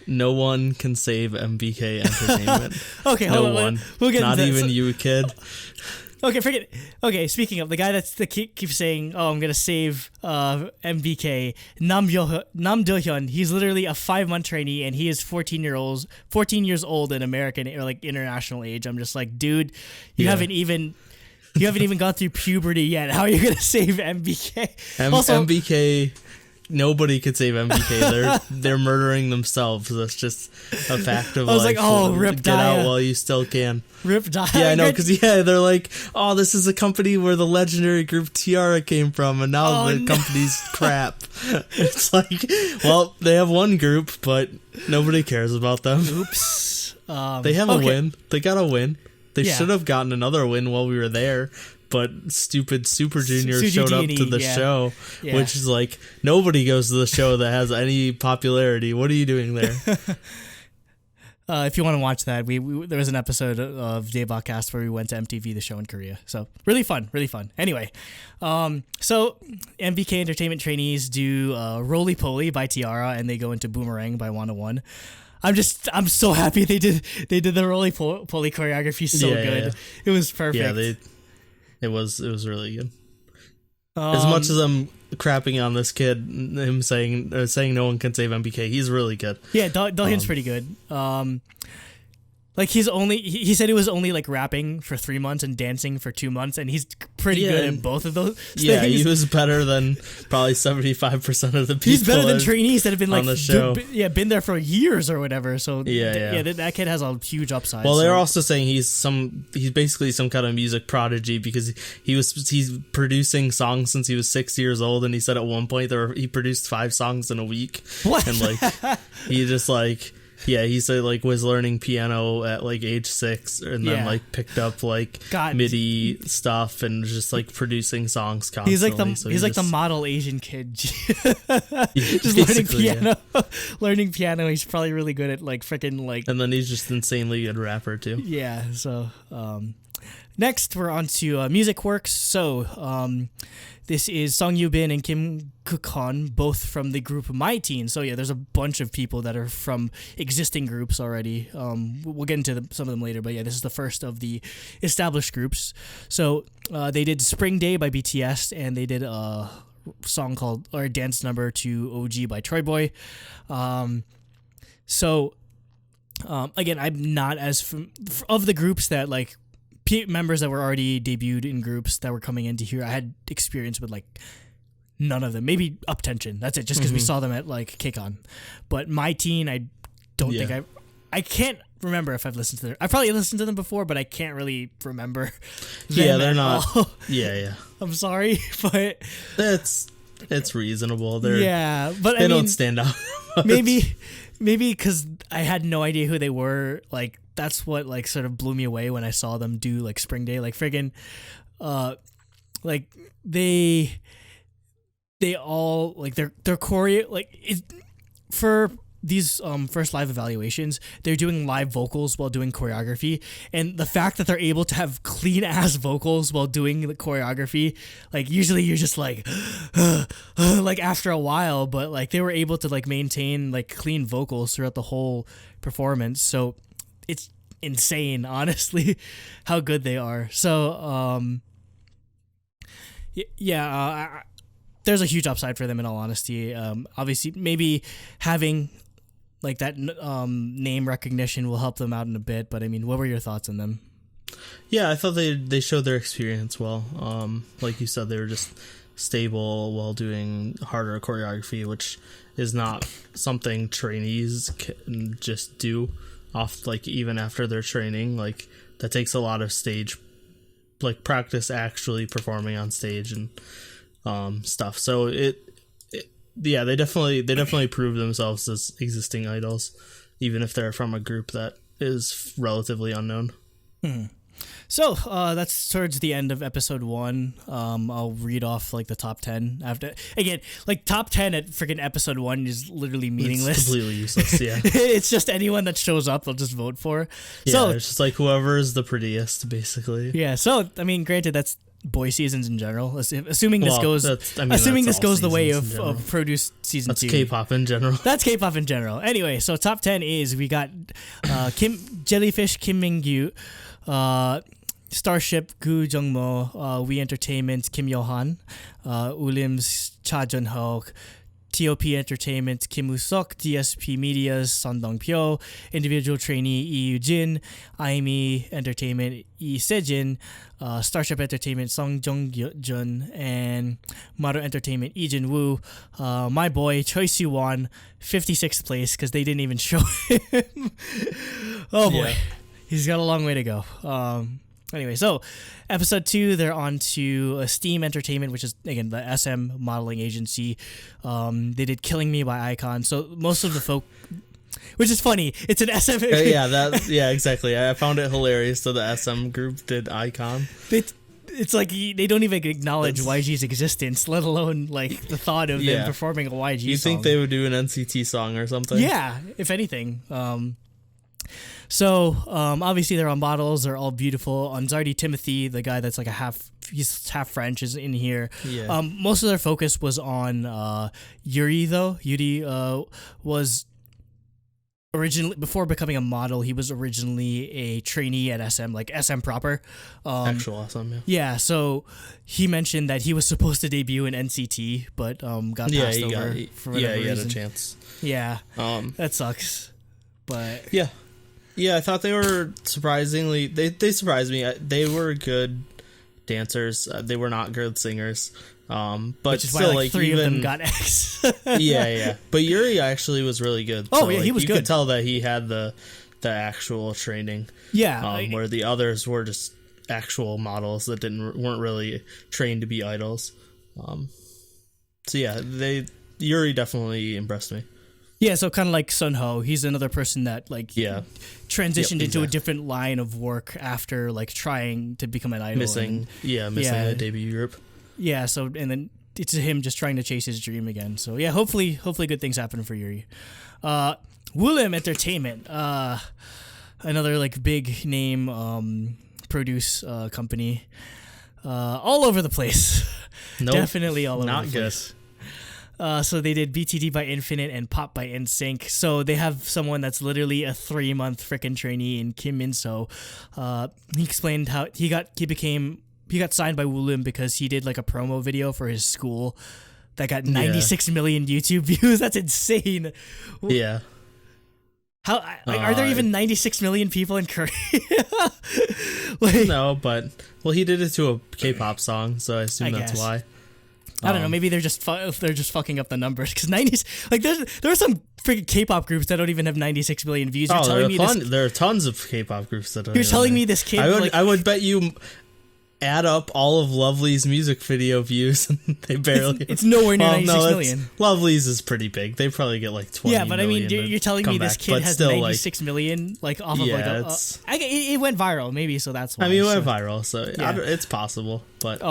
No one can save MBK Entertainment. Okay, no one. We'll get not even you, kid. Okay, forget it. Okay, speaking of the guy keeps saying, "Oh, I'm gonna save MBK." Nam Do-hyun. He's literally a 5-month trainee, and he is 14 years old in American or like international age. I'm just like, dude, you haven't even gone through puberty yet. How are you gonna save MBK? MBK. Nobody could save MBK. They're murdering themselves. That's just a fact of life. I was like, oh, rip Get Daya. out while you still can. Rip Daya. Yeah, I know, because they're like, oh, this is a company where the legendary group Tiara came from, and now the company's crap. It's like, well, they have one group, but nobody cares about them. Oops. They have a win. They got a win. They should have gotten another win while we were there. But stupid Super Junior showed up to the show, which is like, nobody goes to the show that has any popularity. What are you doing there? If you want to watch that, we there was an episode of Daebak Cast where we went to MTV, the show in Korea. So really fun. Anyway, so MBK Entertainment trainees do Roly Poly by Tiara, and they go into Boomerang by 101. I'm so happy they did the Roly Poly choreography so good. Yeah. It was perfect. Yeah, It was really good. As much as I'm crapping on this kid, him saying no one can save MBK, he's really good. Yeah, Do-hyun's pretty good. Like he said he was only like rapping for 3 months and dancing for 2 months, and he's pretty good in both of those things. Yeah, he was better than probably 75% of the people. He's better than trainees that have been like on the show. Been there for years or whatever. So that kid has a huge upside. Well, they're also saying he's basically some kind of music prodigy because he's producing songs since he was 6 years old, and he said at one point he produced 5 songs in a week. What? And like he just like. Yeah, he said like was learning piano at like age 6, and then like picked up like MIDI stuff and just like producing songs constantly. He's like the model Asian kid, just learning piano. Learning piano. He's probably really good at like freaking like. And then he's just insanely good rapper too. Yeah. So next we're on to Music Works. So this is Song Yoo-bin and Kim Kuk-han, both from the group My Teen. So yeah, there's a bunch of people that are from existing groups already. We'll get into some of them later, but yeah, this is the first of the established groups. So they did Spring Day by BTS, and they did a song called, or a dance number to OG by Troy Boy. Again, I'm not as of the groups that like members that were already debuted in groups that were coming into here. I had experience with like none of them. Maybe Up Tension. That's it. Just because we saw them at like KCON. But My Teen, I don't think I can't remember if I've listened to them. I've probably listened to them before, but I can't really remember. Yeah, they're not. Yeah. I'm sorry, but it's reasonable. But they don't stand out. maybe because I had no idea who they were. Like that's what like sort of blew me away when I saw them do like Spring Day. Like friggin', like they all like their choreo like for these first live evaluations, they're doing live vocals while doing choreography, and the fact that they're able to have clean ass vocals while doing the choreography, like usually you're just like like after a while, but like they were able to like maintain like clean vocals throughout the whole performance. So it's insane, honestly, how good they are. So there's a huge upside for them in all honesty. Obviously maybe having like that name recognition will help them out in a bit, but I mean, what were your thoughts on them? Yeah, I thought they showed their experience well. Like you said, they were just stable while doing harder choreography, which is not something trainees can just do off, like even after their training. Like that takes a lot of stage like practice actually performing on stage and stuff. So they definitely prove themselves as existing idols, even if they're from a group that is relatively unknown. So that's towards the end of episode 1. I'll read off like the top 10 after. Again, like top 10 at freaking episode 1 is literally meaningless. It's completely useless. Yeah, it's just anyone that shows up they'll just vote for. Yeah, so it's just like whoever is the prettiest, basically. Yeah. So I mean, granted, that's boy seasons in general. Assuming this goes the way of Produce season 2. That's K-pop in general. That's K-pop in general. Anyway, so top 10 is we got Jellyfish Kim Mingyu, Starship Gu Jungmo, We Entertainment Kim Yo-han, Ulim's Cha Jun-ho, TOP Entertainment Kim Woo-sok, DSP Media's Son Dong-pyo, Individual Trainee Lee Yu-jin, IME Entertainment Lee Se-jin, Starship Entertainment Song Jung-jun, and Maru Entertainment Lee Jin-woo. My boy Choi Siwon, 56th place because they didn't even show him. Oh boy, yeah. He's got a long way to go. Anyway, so episode 2, they're on to Steam Entertainment, which is, again, the SM modeling agency. They did Killing Me by Icon. So most of the folk, which is funny, it's an SM. Yeah, exactly. I found it hilarious. So the SM group did Icon. It's like they don't even acknowledge YG's existence, let alone like the thought of them performing a YG song. You think they would do an NCT song or something? Yeah, if anything. So obviously they're on models. They're all beautiful. Anzardi Timothy, the guy that's like he's half French, is in here. Yeah. Most of their focus was on Yuri though. Yuri was originally, before becoming a model, he was originally a trainee at SM, like SM proper. Actual SM, yeah. Yeah, so he mentioned that he was supposed to debut in NCT, but got passed over for whatever reason. He had a chance. Yeah, that sucks. But yeah, I thought they were surprisingly. They surprised me. They were good dancers. They were not good singers. But which is still, why, like 3 of them got X. yeah. But Yuri actually was really good. Oh, yeah, he was good. You could tell that he had the actual training. Yeah, where the others were just actual models that weren't really trained to be idols. So yeah, Yuri definitely impressed me. Yeah, so kind of like Sun Ho, he's another person that transitioned into a different line of work after like trying to become an idol. Missing the debut group. Yeah, so and then it's him just trying to chase his dream again. So yeah, hopefully good things happen for Yuri. Woollim Entertainment, another like big name produce company, all over the place. Nope, definitely all over not the good. place. So they did BTD by Infinite and Pop by NSYNC. So they have someone that's literally a 3-month freaking trainee in Kim Min-so. He explained how he got signed by Woollim because he did like a promo video for his school that got 96 million YouTube views. That's insane. Yeah. How are there even 96 million people in Korea? No, but he did it to a K-pop song, so I assume that's why. I don't know. Maybe they're just fucking up the numbers because 90s. Like there are some freaking K-pop groups that don't even have 96 million views. There are tons of K-pop groups that. You're telling me this kid. I would bet you add up all of Lovely's music video views, and they barely. It's nowhere near 96 million. Lovely's is pretty big. They probably get like 20. Yeah, but I mean, you're telling me this kid has 96 million, like off of it went viral, maybe, so that's why. I mean, it went viral, so it's possible, but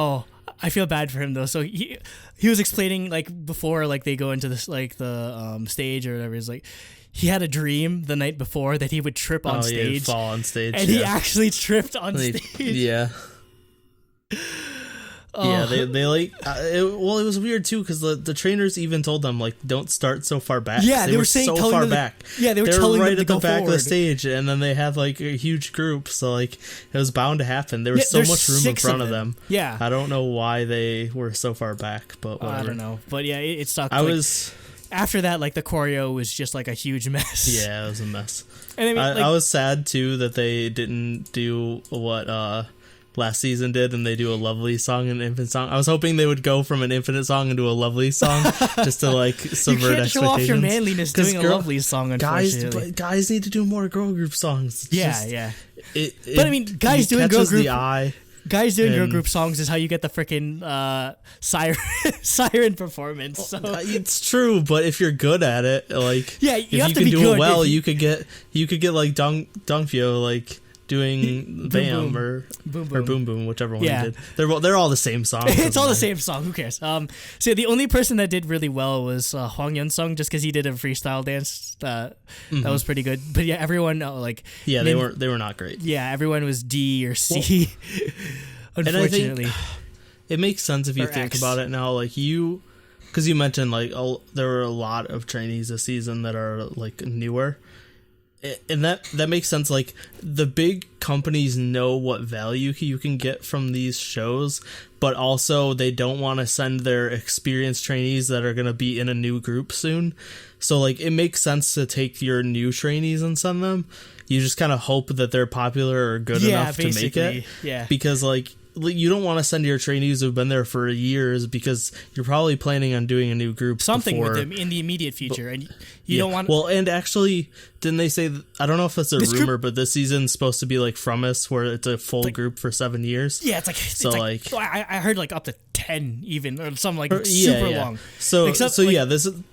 I feel bad for him though. So he was explaining like before like they go into this like the stage or whatever. He's like he had a dream the night before that he would trip on stage, he'd fall on stage, and he actually tripped on stage. Yeah. Yeah, they like. It was weird too because the trainers even told them like don't start so far back. Yeah, they were saying so far back. Yeah, they were right at the back of the stage, and then they had like a huge group, so like it was bound to happen. There was so much room in front of them. Yeah, I don't know why they were so far back, but whatever. I don't know, but yeah, it sucked. After that, like the choreo was just like a huge mess. Yeah, it was a mess. And I mean, I was sad too that they didn't do what last season did, and they do a Lovely song and an Infinite song. I was hoping they would go from an Infinite song into a Lovely song just to like subvert expectations. You can't show off your manliness doing a Lovely song, unfortunately. Guys need to do more girl group songs. But I mean, guys doing girl group girl group songs is how you get the freaking siren performance. So. It's true, but if you're good at it, like you have if to you be can do good, it well, you could get like Dongfyo like doing Bam or Boom Boom, whichever one he did. They're all the same song. It's all the same song. Who cares? So the only person that did really well was Hwang Yeon-sung, just because he did a freestyle dance. That was pretty good. But yeah, everyone they were not great. Yeah, everyone was D or C. Unfortunately, and I think it makes sense if you think about it now. Like because you mentioned like there were a lot of trainees this season that are like newer. and that makes sense. Like, the big companies know what value you can get from these shows, but also they don't want to send their experienced trainees that are going to be in a new group soon. So, like, it makes sense to take your new trainees and send them. You just kind of hope that they're popular or good enough to make it. Yeah. Because, like, you don't want to send your trainees who've been there for years, because you're probably planning on doing a new group with them in the immediate future, and you don't want. Well, and actually, didn't they say? I don't know if it's a rumor, but this season's supposed to be like From Us, where it's a full group for 7 years. Yeah, it's like I heard like up to 10 even, or something like long. So this is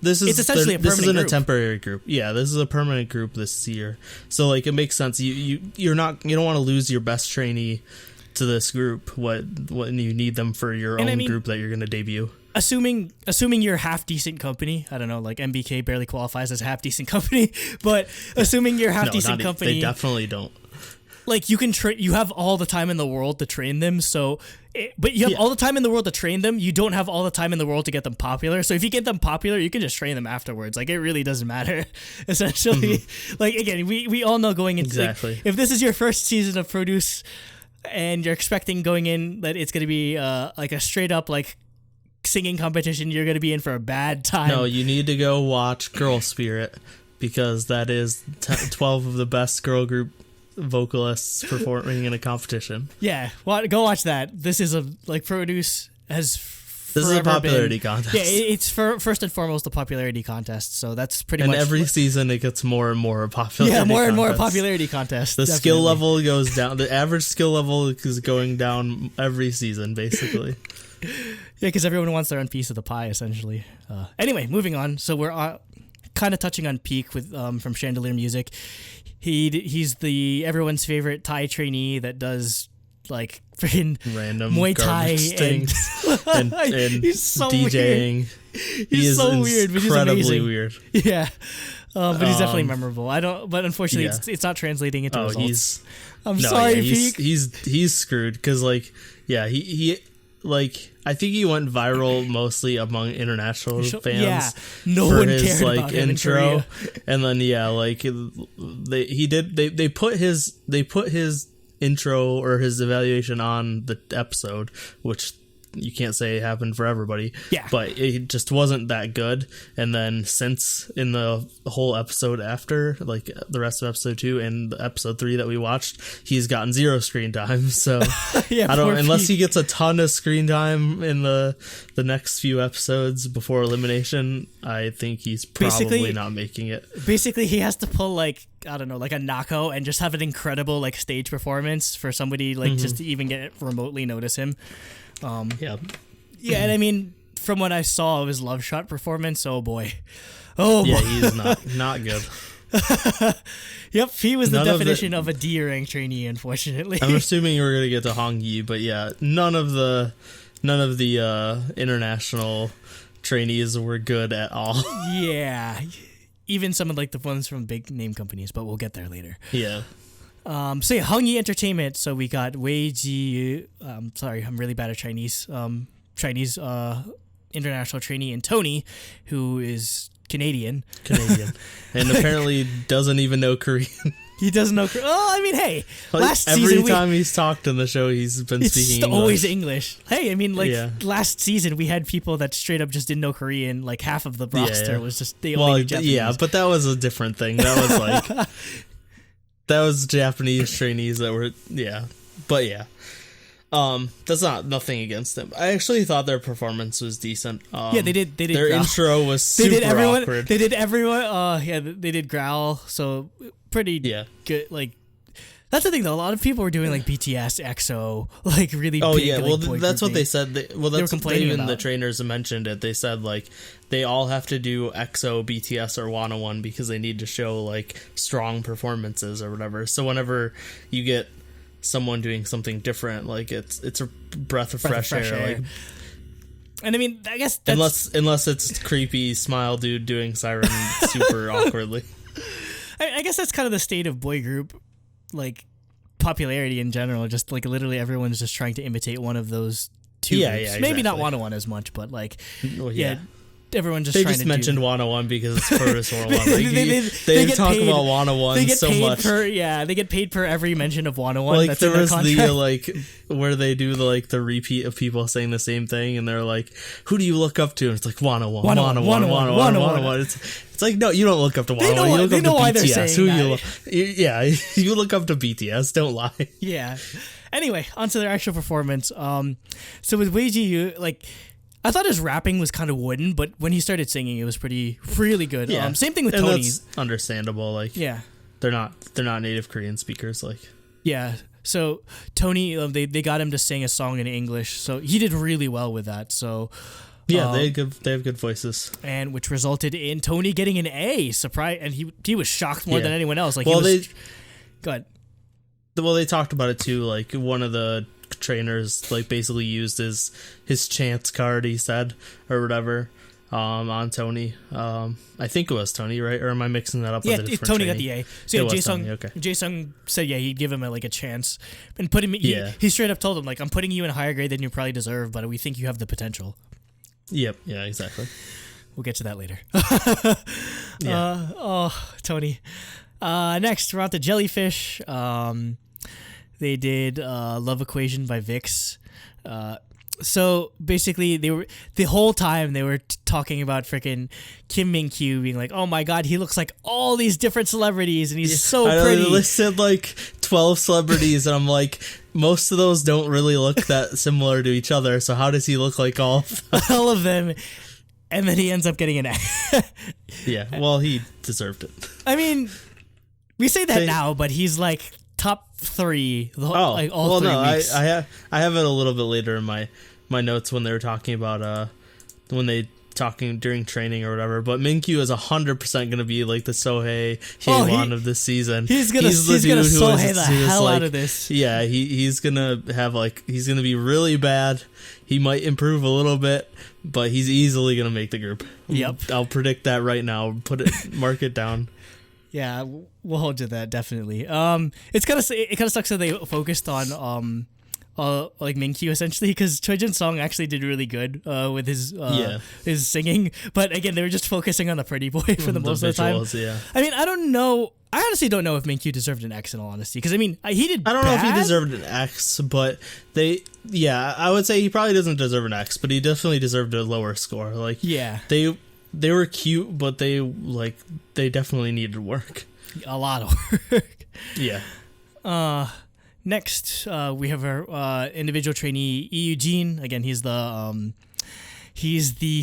it's essentially this isn't group. A temporary group. Yeah, this is a permanent group this year. So, like, it makes sense. You don't want to lose your best trainee to this group when you need them for your own group that you're going to debut. Assuming you're a half decent company, I don't know, like MBK barely qualifies as a half decent company, but assuming you're a half decent company, they definitely don't. Like, you can you have all the time in the world to train them, but you have all the time in the world to train them. You don't have all the time in the world to get them popular. So if you get them popular, you can just train them afterwards. Like, it really doesn't matter, essentially. Like, again, we all know going into exactly. Like, if this is your first season of Produce, and you're expecting going in that it's going to be like a straight up like singing competition, you're going to be in for a bad time. No, you need to go watch Girl Spirit, because that is 12 of the best girl group vocalists performing in a competition. Yeah, go watch that. This is Produce has This is a popularity contest. Yeah, it's first and foremost a popularity contest. So that's pretty much. And every season it gets more and more popularity. Yeah, more and more popularity contests. The skill level goes down. The average skill level is going down every season, basically. Yeah, because everyone wants their own piece of the pie, essentially. Anyway, moving on. So we're kind of touching on Peak with from Chandelier Music. He's everyone's favorite Thai trainee that does like freaking random Muay Thai and he's so DJing. He's so weird, but he's amazing. Weird. Yeah, but he's definitely memorable. But unfortunately, it's not translating into results. I'm sorry, Peak. He's screwed because he I think he went viral mostly among international fans. Yeah, no for one his cared about him intro, and then they put his intro or his evaluation on the episode, which you can't say happened for everybody. Yeah, but it just wasn't that good. And then since in the whole episode after, like the rest of episode 2 and episode 3 that we watched, he's gotten 0 screen time. So yeah, I don't unless he gets a ton of screen time in the next few episodes before elimination. I think he's probably not making it. Basically, he has to pull like a knockout and just have an incredible like stage performance for somebody just to even get remotely notice him. Yeah, and I mean, from what I saw of his Love Shot performance, he's not good. Yep, he was the definition of a D rank trainee, unfortunately. I'm assuming you were gonna get to Hong Yi, but yeah, none of the international trainees were good at all. Yeah, even some of like the ones from big name companies, but we'll get there later. Yeah. Hong Yi Entertainment. So we got Wei Ji. Sorry, I'm really bad at Chinese. Chinese international trainee, and Tony, who is Canadian, and apparently doesn't even know Korean. He doesn't know. Oh, I mean, hey, last season every time he's talked in the show, he's been speaking English. Always English. Hey, I mean, last season we had people that straight up just didn't know Korean. Like half of the roster was just they only knew Japanese. Yeah, but that was a different thing. That was like. That was Japanese trainees that were, but that's nothing against them. I actually thought their performance was decent. They did. Their intro was super awkward. They did everyone. They did growl. So pretty good. Like that's the thing though. A lot of people were doing like BTS, EXO, like really. Oh big, yeah, like, well that's what they said. That's what complaining even about. The trainers mentioned it. They said like they all have to do EXO, BTS, or 101 because they need to show like strong performances or whatever. So whenever you get someone doing something different, like it's a breath of fresh air. Like, and I mean, I guess that's, unless it's creepy smile dude doing siren super awkwardly. I guess that's kind of the state of boy group, like popularity in general. Just like literally everyone's just trying to imitate one of those two groups. Exactly. Maybe not 101 as much, but like everyone just they trying just to mentioned do. 101 because it's Produce 101. Like, they get talk paid, about 101 they get so paid much. They get paid per every mention of 101. Like that's there in their was contract. the like where they do the repeat of people saying the same thing, and they're like, "Who do you look up to?" And it's like 101, 101. It's like, no, you don't look up to 101. They know why they're saying Who that. you look up to BTS. Don't lie. Yeah. Anyway, onto their actual performance. So with Wei Ji, like, I thought his rapping was kind of wooden, but when he started singing, it was really good. Yeah. Same thing with and Tony. That's understandable. Like, yeah, they're not native Korean speakers. Like, yeah. So Tony, they got him to sing a song in English, so he did really well with that. So yeah, they have good voices, and which resulted in Tony getting an A. Surprise, and he was shocked more than anyone else. Like, well, go ahead. Well, they talked about it too. Like, one of the trainers like basically used his chance card, he said, or whatever, on Tony. I think it was Tony, right? Or am I mixing that up? Yeah, with a different Tony trainee? got the A. So yeah, Jaesung Jaesung said he'd give him a chance and put him. He straight up told him, like, I'm putting you in a higher grade than you probably deserve, but we think you have the potential. Yep. Yeah. Exactly. We'll get to that later. Yeah. Tony. Next, we're out to Jellyfish. They did Love Equation by Vix. So basically, the whole time they were talking about freaking Kim Min-kyu being like, "Oh my God, he looks like all these different celebrities, and he's so pretty." They listed like 12 celebrities, and I'm like, most of those don't really look that similar to each other. So how does he look like all of them? And then he ends up getting an A. Yeah, well, he deserved it. I mean, we say that now, but he's like top 3. All 3 weeks. I have it a little bit later in my notes when they were talking about talking during training or whatever. But Min-kyu is 100% going to be like the Sohei Haewon of this season. He's gonna Sohei the hell out of this. Yeah, he's gonna be really bad. He might improve a little bit, but he's easily gonna make the group. Yep, I'll predict that right now. Mark it down. Yeah, we'll hold to that definitely. It kind of sucks that they focused on like Min-kyu essentially, because Choi-jin's song actually did really good with his singing, but again they were just focusing on the pretty boy for the most of the time. Yeah. I mean, I don't know. I honestly don't know if Min-kyu deserved an X in all honesty, because I mean he did. I don't know if he deserved an X, but I would say he probably doesn't deserve an X, but he definitely deserved a lower score. Like, yeah, they were cute, but they definitely needed work. A lot of work. Yeah. Next, we have our individual trainee, Lee Eugene. Again, he's the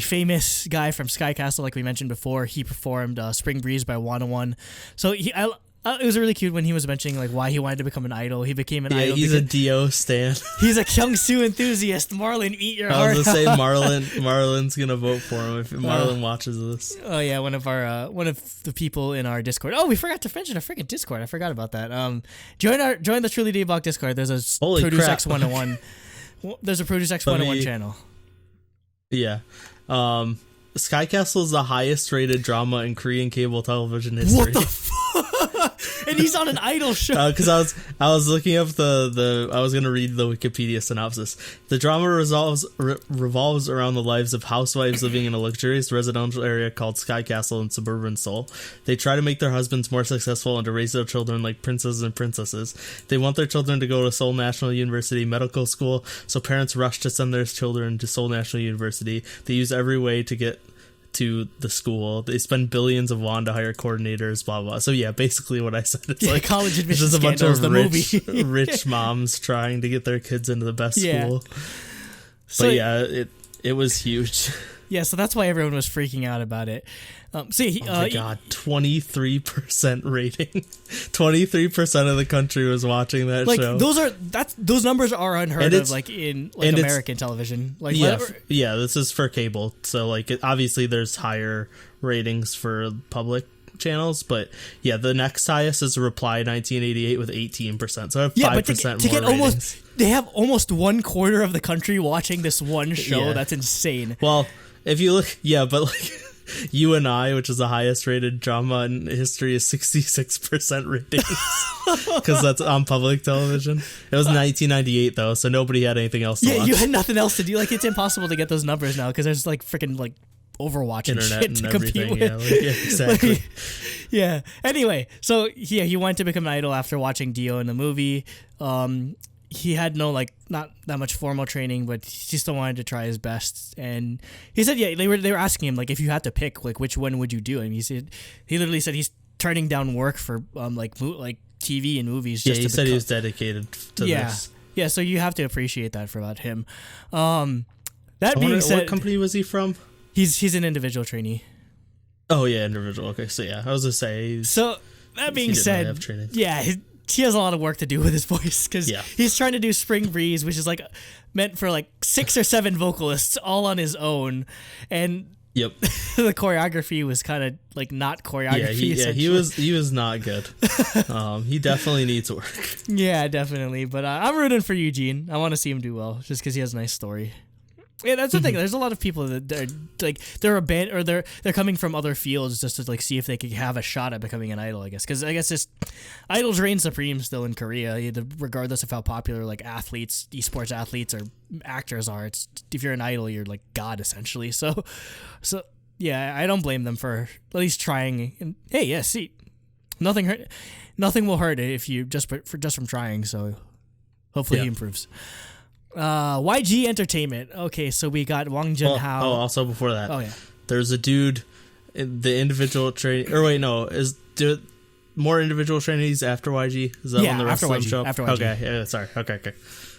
famous guy from Sky Castle, like we mentioned before. He performed Spring Breeze by 101. So it was really cute when he was mentioning like why he wanted to become an idol. He became an idol. He's a Dio stan. He's a Kyungsoo enthusiast. Marlon, eat your heart. I was gonna say Marlon's gonna vote for him if Marlon watches this. Oh yeah, one of the people in our Discord. Oh, we forgot to mention our freaking Discord. I forgot about that. Join the Truly Daebak Discord. There's a Produce X 101. There's a Produce X 101 channel. Yeah. Sky Castle is the highest rated drama in Korean cable television history. What the fuck? And he's on an idol show. Because I was looking up I was gonna read the Wikipedia synopsis. The drama revolves around the lives of housewives living in a luxurious residential area called Sky Castle in suburban Seoul. They try to make their husbands more successful and to raise their children like princes and princesses. They want their children to go to Seoul National University Medical School, so parents rush to send their children to Seoul National University. They use every way to get to the school. They spend billions of won to hire coordinators, blah blah. So yeah, basically what I said. It's like college admissions. Just a bunch of movie. rich moms trying to get their kids into the best school. So, but yeah, it was huge. Yeah, so that's why everyone was freaking out about it. Oh my God, 23% rating. 23% of the country was watching that show. Those numbers are unheard of, like in American television. Like this is for cable. So like obviously there's higher ratings for public channels, but yeah, the next highest is Reply 1988 with 18%. So I have 5% more ratings. They have almost 1/4 of the country watching this one show. Yeah. That's insane. Well, if you look, but like You and I, which is the highest rated drama in history, is 66% ratings because that's on public television. It was 1998 though, so nobody had anything else to watch. You had nothing else to do. Like, it's impossible to get those numbers now because there's like freaking like Overwatch and internet shit and to compete everything. with. Yeah, exactly. Like, yeah. Anyway, so yeah, he wanted to become an idol after watching Dio in the movie. He had no not that much formal training, but he still wanted to try his best. And he said, yeah, they were asking him like, if you had to pick, like, which one would you do? And he literally said he's turning down work for TV and movies. Yeah, he said he was dedicated to this. Yeah, so you have to appreciate that about him. That being said, what company was he from? He's an individual trainee. Oh yeah, individual. Okay, so yeah, I was gonna say. So that being said, yeah, he has a lot of work to do with his voice because he's trying to do Spring Breeze, which is like meant for like 6 or 7 vocalists all on his own, and yep, the choreography was kind of like not choreography. He was not good. He definitely needs work. Yeah, definitely. But I'm rooting for Eugene. I want to see him do well, just because he has a nice story. Yeah, that's the thing. There's a lot of people that they're a band or they're coming from other fields just to like see if they could have a shot at becoming an idol. I guess because this idols reign supreme still in Korea, regardless of how popular like athletes, esports athletes or actors are. It's if you're an idol, you're like God essentially. So yeah, I don't blame them for at least trying. And hey, yeah, see, nothing will hurt if you just from trying. So hopefully he improves. YG Entertainment. Okay, so we got Wang Junhao. Oh, also before that. Oh yeah. There's a dude, the individual trainee. Or wait, no, is there more individual trainees after YG? Is that when the rest of them show up? After YG. Okay, yeah, sorry. Okay.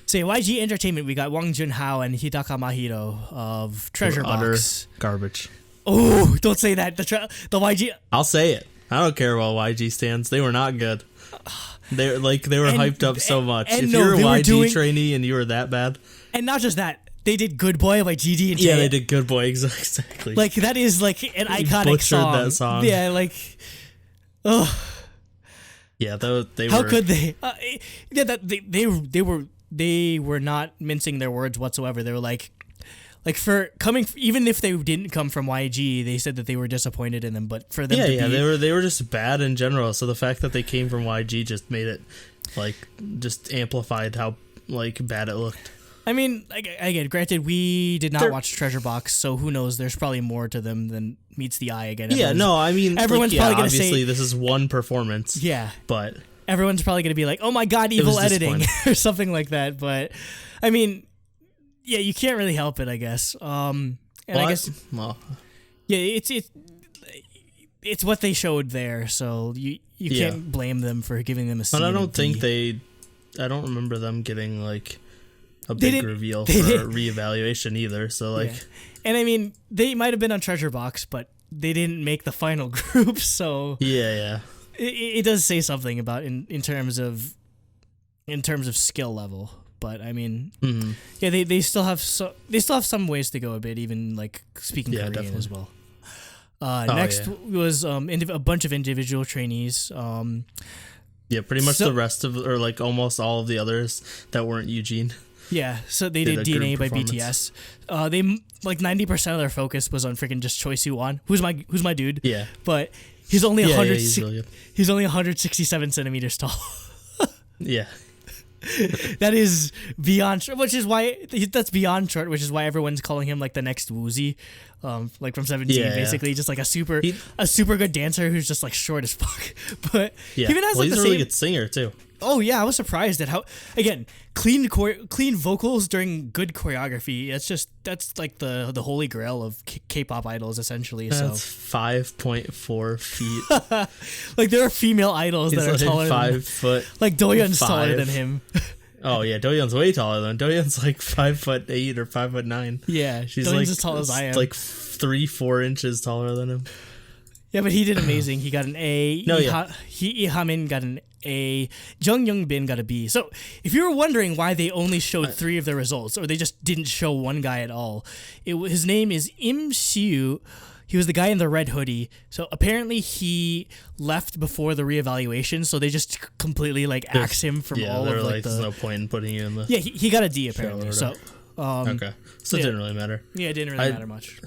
So YG Entertainment, we got Wang Junhao and Hidaka Mahito of Treasure Box. Utter garbage. Oh, don't say that. The YG. I'll say it. I don't care about YG stands. They were not good. They were hyped up so much. If you're a YG trainee and you were that bad, and not just that, they did "Good Boy" by GD and Jay. Yeah, they did "Good Boy" exactly. Like that is like an iconic song. That song. Yeah, like, ugh. Yeah, they. How could they? Yeah, that they were not mincing their words whatsoever. They were like for coming, even if they didn't come from YG, they said that they were disappointed in them. But for them, they were just bad in general. So the fact that they came from YG just made it just amplified how bad it looked. I mean, again, granted, we did not watch Treasure Box, so who knows? There's probably more to them than meets the eye. Again, everyone's probably going to say obviously this is one performance. Yeah, but everyone's probably going to be like, "Oh my God, evil editing" or something like that. But I mean. Yeah, you can't really help it, I guess. It's what they showed there, so you can't blame them for giving them a scene. But I don't remember them getting a big reveal for a reevaluation either. So and I mean, they might have been on Treasure Box, but they didn't make the final group. So it does say something about in terms of skill level. But I mean, yeah, they still have some ways to go a bit, even speaking Korean definitely. As well. Next was a bunch of individual trainees. Pretty much the rest of almost all of the others that weren't Eugene. Yeah, so they did DNA by BTS. They 90% of their focus was on freaking just Choi Siwon, who's my dude. Yeah, but he's only 100. Really he's only 167 centimeters tall. Yeah. That is beyond short, which is why everyone's calling him the next Woozy, from 17, basically just a super good dancer who's just short as fuck. But he even has he's a really good singer too. Oh yeah, I was surprised at how clean vocals during good choreography. That's the holy grail of K-pop idols essentially. That's 5.4 feet. There are female idols that are taller 5 foot. Doyeon's taller than him. Oh yeah, Doyeon's way taller than him. Doyeon's 5'8" or 5'9". Yeah, she's Doyeon's as tall as I am. 3-4 inches taller than him. Yeah, but he did amazing. He got an A. Lee Ha-min got an A. Jung Young-bin got a B. So if you were wondering why they only showed 3 of the results, or they just didn't show one guy at all, his name is Im Siu. He was the guy in the red hoodie. So apparently he left before the reevaluation, so they just completely axed him from all of there's no point in putting you in the. Yeah, he got a D apparently. So okay, so it didn't really matter. Yeah, it didn't really matter much.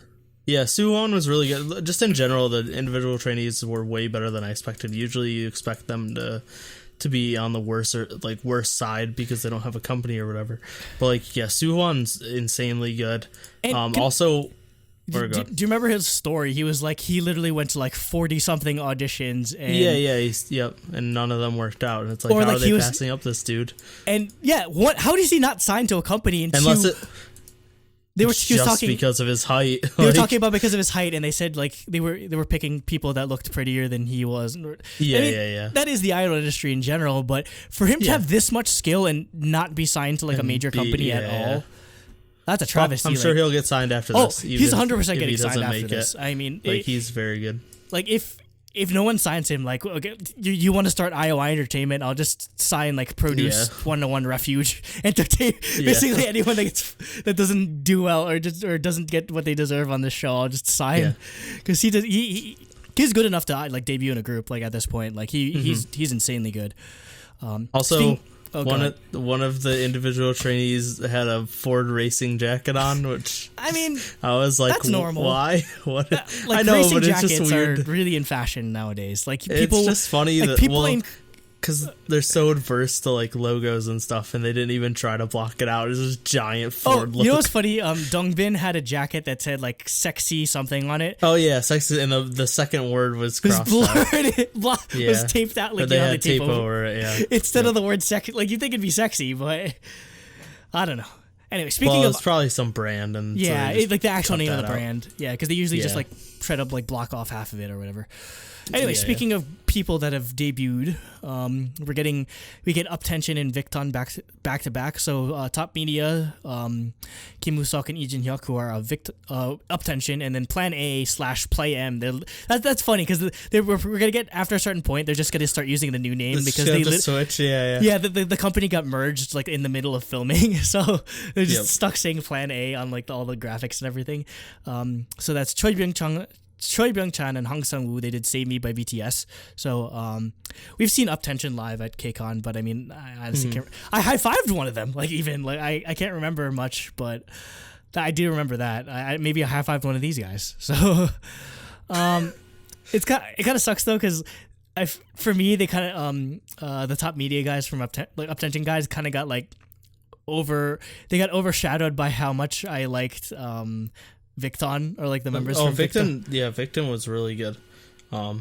Yeah, Suwon was really good. Just in general, the individual trainees were way better than I expected. Usually, you expect them to be on the worse side because they don't have a company or whatever. But Suwon's insanely good. Also, Or do you remember his story? He was like, he literally went to like 40 something auditions. And yep, and none of them worked out. And it's like, or how like are they passing up this dude? And yeah, how does he not sign to a company? And unless he was talking because of his height. They were talking about because of his height, and they said like they were picking people that looked prettier than he was. Yeah. That is the idol industry in general, but for him to have this much skill and not be signed to like a major company at all. That's a travesty. I'm sure he'll get signed after this. He's 100% getting signed after this. I mean, he's very good. Like if no one signs him, like, okay, you want to start IOI Entertainment, I'll just sign like Produce 101 Refuge Entertainment. Basically, anyone that doesn't do well or doesn't get what they deserve on this show, I'll just sign because he's good enough to like debut in a group. Like at this point, like he's insanely good. Also. One of the individual trainees had a Ford racing jacket on, which I was like, that's normal. Why? What? Like, I know, racing but it's jackets just weird. are really in fashion nowadays. Like people, it's just funny like, that people because they're so adverse to like logos and stuff, and they didn't even try to block it out. It was just giant Ford. You know what's funny? Dongbin had a jacket that said like "sexy" something on it. Oh yeah, sexy, and the second word was crossed out. Was taped out like they had tape over it. Yeah, instead of the word "sexy." Like you think it'd be sexy, but I don't know. Anyway, speaking of, it's probably some brand, and like the actual name of the brand. Yeah, because they usually just like try to like block off half of it or whatever. Anyway, speaking of people that have debuted, we get Uptension and Victon back to back. So Top Media, Kim Woo-seok and Lee Jin-hyuk, who are Uptension, and then Plan A / Play M. That's funny because we're gonna get after a certain point, they're just gonna start using the new name because they switch. The company got merged like in the middle of filming, so they're just stuck saying Plan A on like all the graphics and everything. So that's Choi Byung-chan and Hong Sang-woo. They did Save Me by BTS. So we've seen Uptension live at KCON, but I mean, I honestly can't. I high-fived one of them. Like even like I can't remember much, but I do remember that. Maybe I high-fived one of these guys. So it kind of sucks though because for me they kind of the Top Media guys from Uptension guys kind of got like overshadowed by how much I liked Victon or like the members from Victon. Victon was really good. I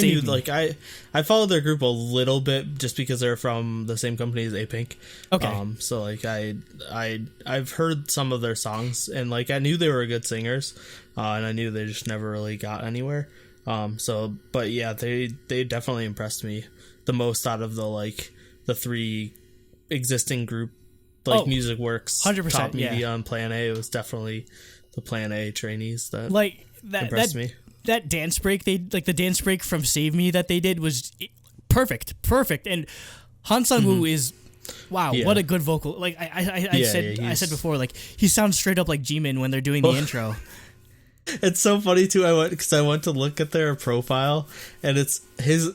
knew like I followed their group a little bit just because they're from the same company as A-Pink. Okay. So like I've heard some of their songs and like I knew they were good singers, and I knew they just never really got anywhere. But yeah, they definitely impressed me the most out of the three existing group. Music Works, 100%, Top Media on Plan A. It was definitely the Plan A trainees that impressed me. That dance break, the dance break from Save Me that they did was perfect. And Han Sang-woo is what a good vocal. Like I said before, like he sounds straight up like Jimin when they're doing the intro. It's so funny too. I went to look at their profile, and it's his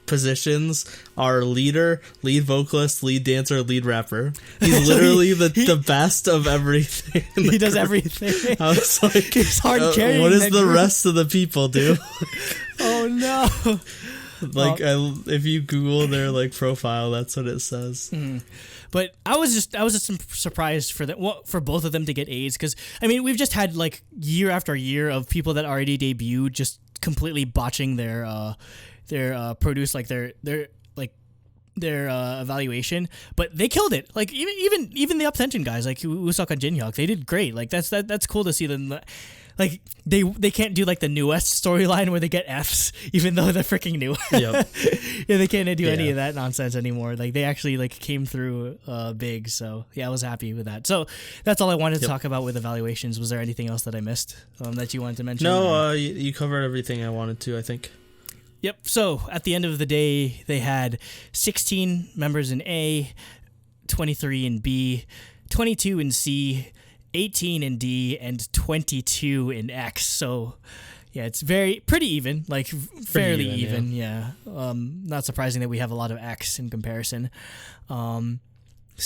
positions are leader, lead vocalist, lead dancer, lead rapper. He's literally the best of everything. He does everything. I was like, he's hard carrying. What does the rest of the people do? Oh no! If you Google their profile, that's what it says. But I was just surprised for both of them to get A's because I mean we've just had like year after year of people that already debuted just completely botching their produce their evaluation, but they killed it. Like even the Uptension guys like Woo-seok and Jin-hyuk, they did great. Like that's cool to see them. Like they can't do like the newest storyline where they get Fs even though they're freaking new. Yep. Yeah, they can't do any of that nonsense anymore. Like they actually came through big. So yeah, I was happy with that. So that's all I wanted to talk about with evaluations. Was there anything else that I missed that you wanted to mention? No, you covered everything I wanted to, I think. Yep. So at the end of the day, they had 16 members in A, 23 in B, 22 in C, 18 in D, and 22 in X. So yeah, it's pretty even, fairly even. Yeah. Not surprising that we have a lot of X in comparison. So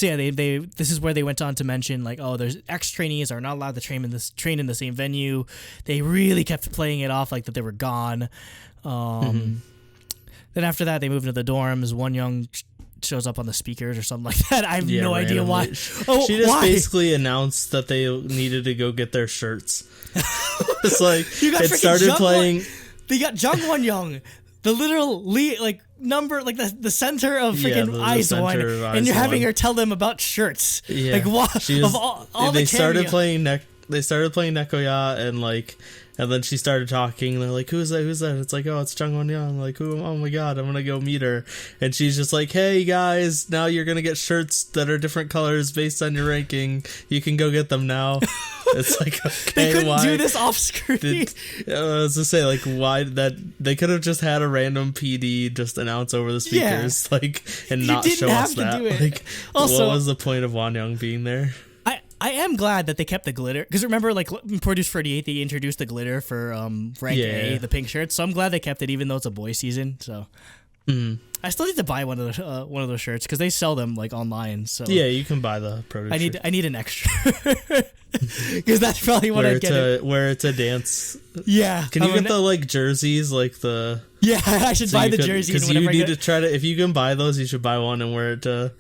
yeah, this is where they went on to mention there's X trainees are not allowed to train in the same venue. They really kept playing it off like that they were gone. Then after that, they moved into the dorms. Wonyoung shows up on the speakers or something like that. I have no idea randomly. why. She just basically announced that they needed to go get their shirts. It's like it started playing. They got Jung Won Young, the literal lead, like number, like the center of freaking Eyes One, and you're having her tell them about shirts. Yeah, like what? Of all they the started playing Nekoya, and then she started talking, and they're like, who's that? It's like, oh, it's Jung Won Young. Like, oh my god, I'm gonna go meet her. And she's just like, hey guys, now you're gonna get shirts that are different colors based on your ranking. You can go get them now. It's like, okay, they couldn't why do this off screen. I was to say, like, why that they could have just had a random PD just announce over the speakers, and not show us that. Like, also, what was the point of Won Young being there? I am glad that they kept the glitter, because remember, like, in Produce 48, they introduced the glitter for rank A, the pink shirts. So I'm glad they kept it, even though it's a boy season. So I still need to buy one of those shirts because they sell them like online. So yeah, you can buy the Produce. I need an extra because that's probably what I get. Where it's a dance. Yeah, can you get the like jerseys, like the? Yeah, I should buy the jersey because you need to try to. If you can buy those, you should buy one and wear it to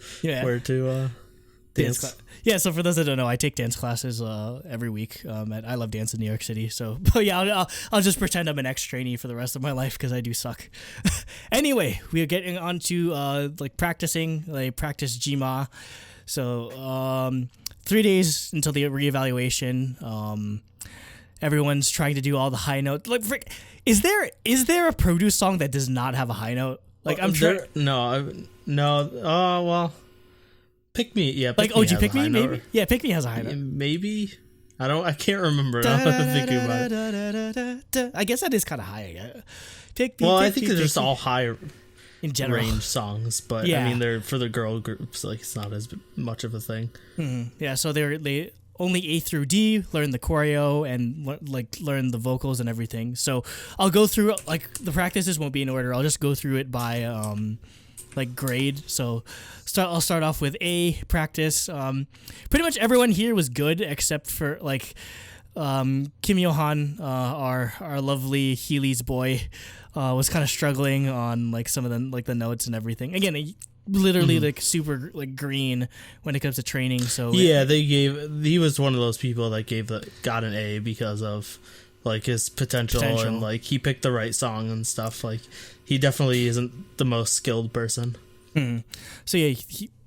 dance. Yeah, so for those that don't know, I take dance classes every week. I love dance in New York City. So, but yeah, I'll just pretend I'm an ex-trainee for the rest of my life because I do suck. Anyway, we are getting on to like practicing. I practice Jima. So 3 days until the reevaluation. Everyone's trying to do all the high notes. Like, is there a Produce song that does not have a high note? Like I'm sure. No. Well. Pick Me, yeah. Like OG Pick Me, maybe? Yeah, Pick Me has a high note. Maybe? I can't remember. I'm thinking about it. I guess that is kind of high. I think they're just all high in general range songs, but yeah. I mean, they're for the girl groups, like it's not as much of a thing. Mm-hmm. Yeah, so they only A through D learn the choreo and like learn the vocals and everything. So I'll go through, like, the practices won't be in order. I'll just go through it by like grade. So I'll start off with A practice. Pretty much everyone here was good except for like Kim Yo-han, our lovely Healy's boy, was kind of struggling on like some of them, like the notes and everything. Again, literally like super like green when it comes to training. So yeah, he was one of those people that got an A because of like his potential and like he picked the right song and stuff. Like he definitely isn't the most skilled person. So yeah,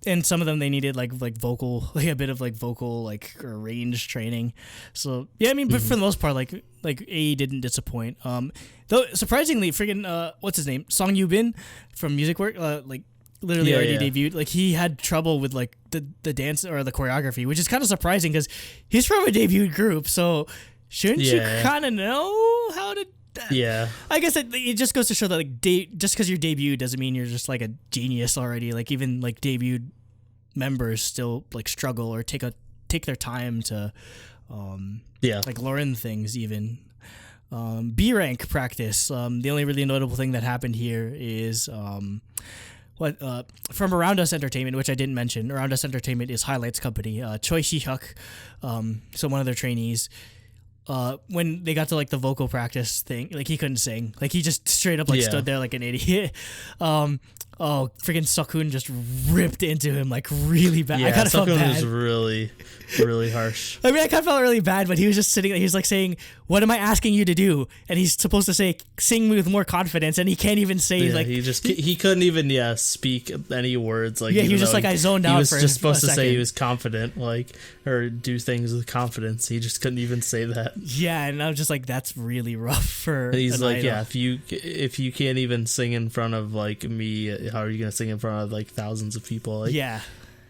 and some of them they needed like vocal, like a bit of like vocal like or range training. So yeah, I mean, but for the most part, like A didn't disappoint. Though surprisingly, friggin' what's his name, Song Yoo-bin from Music Work, like literally already debuted. Like he had trouble with like the dance or the choreography, which is kind of surprising because he's from a debuted group. So shouldn't you kind of know how to? Yeah, I guess it just goes to show that like just because you're debuted doesn't mean you're just like a genius already. Like even like debuted members still like struggle or take their time to like learn things even. B rank practice. The only really notable thing that happened here is from Around Us Entertainment, which I didn't mention. Around Us Entertainment is Highlight's company. Choi Si-hyuk, so one of their trainees. When they got to like the vocal practice thing, like he couldn't sing. Like he just straight up like stood there like an idiot. Freaking Sokun just ripped into him like really bad. Yeah, I kind of felt bad. Was really, really harsh. I mean, I kind of felt really bad, but he was just sitting there. He's like saying, "What am I asking you to do?" And he's supposed to say, "Sing with more confidence," and he can't even say like he couldn't even speak any words. Like he was just like I zoned out. He was for just supposed to second. say he was confident, like or do things with confidence. He just couldn't even say that. Yeah, and I was just like, that's really rough for. And he's like, idol. yeah, if you can't even sing in front of like me, how are you gonna sing in front of like thousands of people? Like, yeah.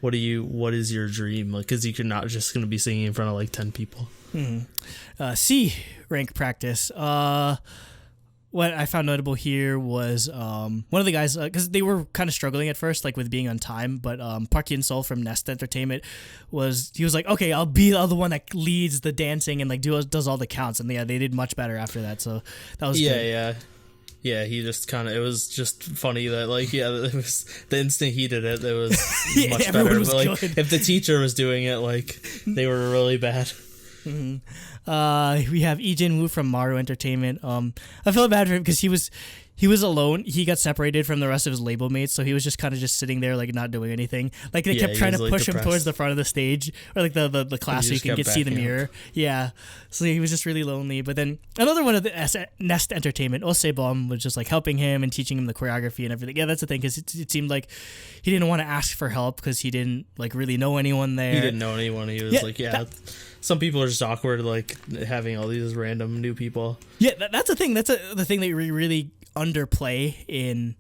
What is your dream? Like, because you're not just gonna be singing in front of like 10 people. C rank practice. What I found notable here was one of the guys, because they were kind of struggling at first, like with being on time. But Park Yin-sol from Nest Entertainment was like, okay, I'll be the other one that leads the dancing and like does all the counts. And yeah, they did much better after that. So that was good. Yeah, he just kind of, it was just funny that like, it was the instant he did it was much better. But like, if the teacher was doing it, like they were really bad. We have Lee Jin Woo from Maru Entertainment. I feel bad for him because he was alone. He got separated from the rest of his label mates, so he was just kind of just sitting there, like not doing anything. Like they kept trying to push him towards the front of the stage or like the class so you can see the mirror. Yeah, so he was just really lonely. But then another one of the Nest Entertainment, Osebom, was just like helping him and teaching him the choreography and everything. Yeah, that's the thing, because it seemed like he didn't want to ask for help because he didn't like really know anyone there. He didn't know anyone. He was some people are just awkward, like having all these random new people. Yeah, that's the thing. That's the thing that we really underplay in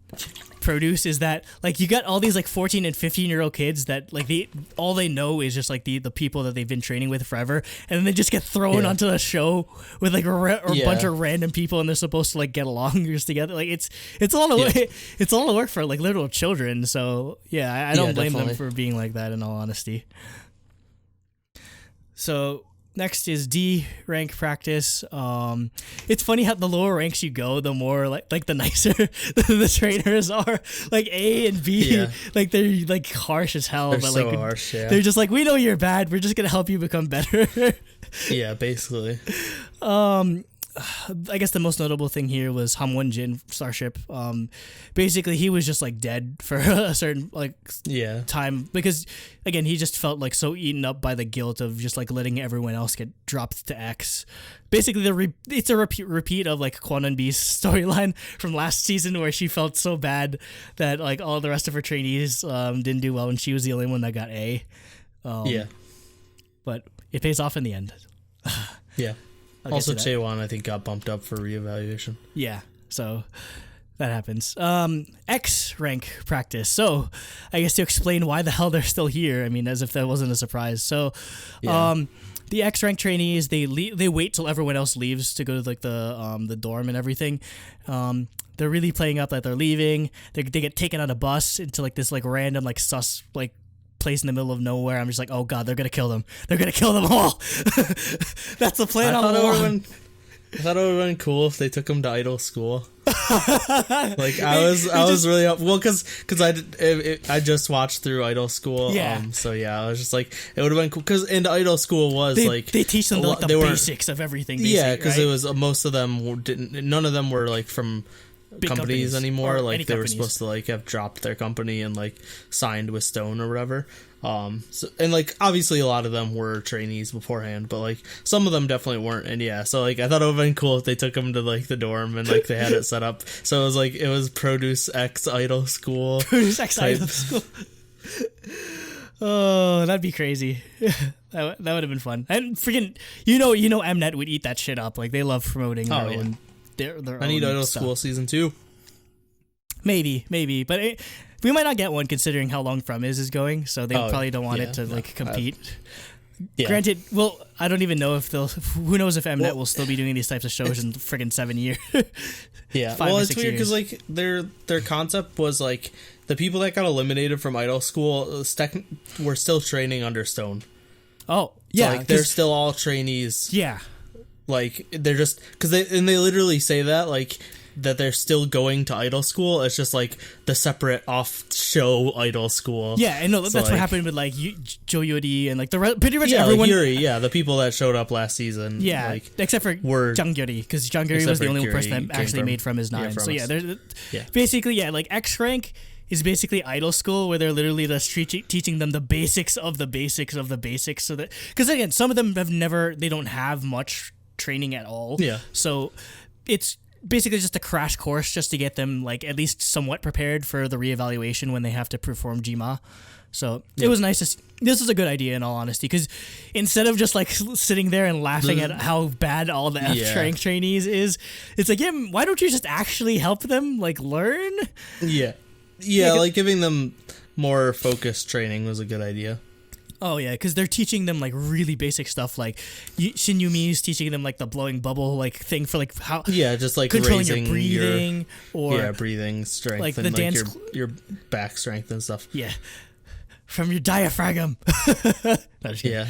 Produce is that like you got all these like 14 and 15-year-old kids that like all they know is just like the people that they've been training with forever, and then they just get thrown onto a show with like a bunch of random people, and they're supposed to like get along just together. Like it's a lot of it's a lot of work for like little children. So yeah, I don't blame them for being like that, in all honesty. So next is D rank practice. It's funny how the lower ranks you go, the more like the nicer the trainers are. Like A and B, like they're like harsh as hell. They're but so like harsh. Yeah. They're just like, we know you're bad. We're just gonna help you become better. Yeah, basically. I guess the most notable thing here was Hamwon Jin Starship. Basically he was just like dead for a certain time, because again he just felt like so eaten up by the guilt of just like letting everyone else get dropped to X. Basically it's a repeat of like Kwon Eun-bi's storyline from last season, where she felt so bad that like all the rest of her trainees didn't do well and she was the only one that got A. But it pays off in the end. Yeah. Also, Chaewon, I think, got bumped up for reevaluation. Yeah, so that happens. X rank practice. So, I guess to explain why the hell they're still here. I mean, as if that wasn't a surprise. So, the X rank trainees, they wait till everyone else leaves to go to like the dorm and everything. They're really playing up that they're leaving. They get taken on a bus into like this like random like sus like place in the middle of nowhere. I'm just like, oh god, they're gonna kill them. They're gonna kill them all. That's the plan all along. I thought it would have been cool if they took him to idol school. Like I was really up. Well, because I just watched through idol school. Yeah. So yeah, I was just like, it would have been cool because in idol school was they teach them the basics of everything. Yeah, because it was most of them didn't. None of them were like from big companies anymore. Like they were supposed to like have dropped their company and like signed with Stone or whatever. So, and like obviously a lot of them were trainees beforehand, but like some of them definitely weren't. And yeah, so like I thought it would have been cool if they took them to like the dorm and like they had it set up. So it was Produce X Idol School. Produce X Idol School. Oh, that'd be crazy. That would have been fun. And freaking, you know, Mnet would eat that shit up. Like they love promoting their own. I need Idol School season 2. Maybe, but we might not get one considering how long From is going. So they probably don't want it to like compete. Granted, well, I don't even know if they'll. Who knows if Mnet will still be doing these types of shows in friggin' 7 years. Yeah, well, it's weird because like their concept was like the people that got eliminated from Idol School were still training under Stone. Oh, yeah, so, like they're still all trainees. Yeah. Like they're just because they literally say that like that they're still going to idol school. It's just like the separate off show idol school. Yeah, I know that's what happened with like Jo Yuri and like pretty much everyone. Like Yuri, the people that showed up last season. Yeah, like, except for Jung Yuri, because Jung Yuri was the only person that actually made From His 9. So basically like X rank is basically idol school, where they're literally just teaching them the basics of the basics of the basics. So that because again, some of them they don't have much training at all. Yeah. So it's basically just a crash course just to get them like at least somewhat prepared for the reevaluation when they have to perform GMA. So it was nice to this is a good idea in all honesty, because instead of just like sitting there and laughing at how bad all the F-rank trainees is, it's like, why don't you just actually help them like learn? Yeah, like giving them more focused training was a good idea. Oh yeah, because they're teaching them like really basic stuff. Like Shin Yumi is teaching them like the blowing bubble like thing for like how just like controlling your breathing or breathing strength, like and the like dance your back strength and stuff. Yeah, from your diaphragm. Yeah.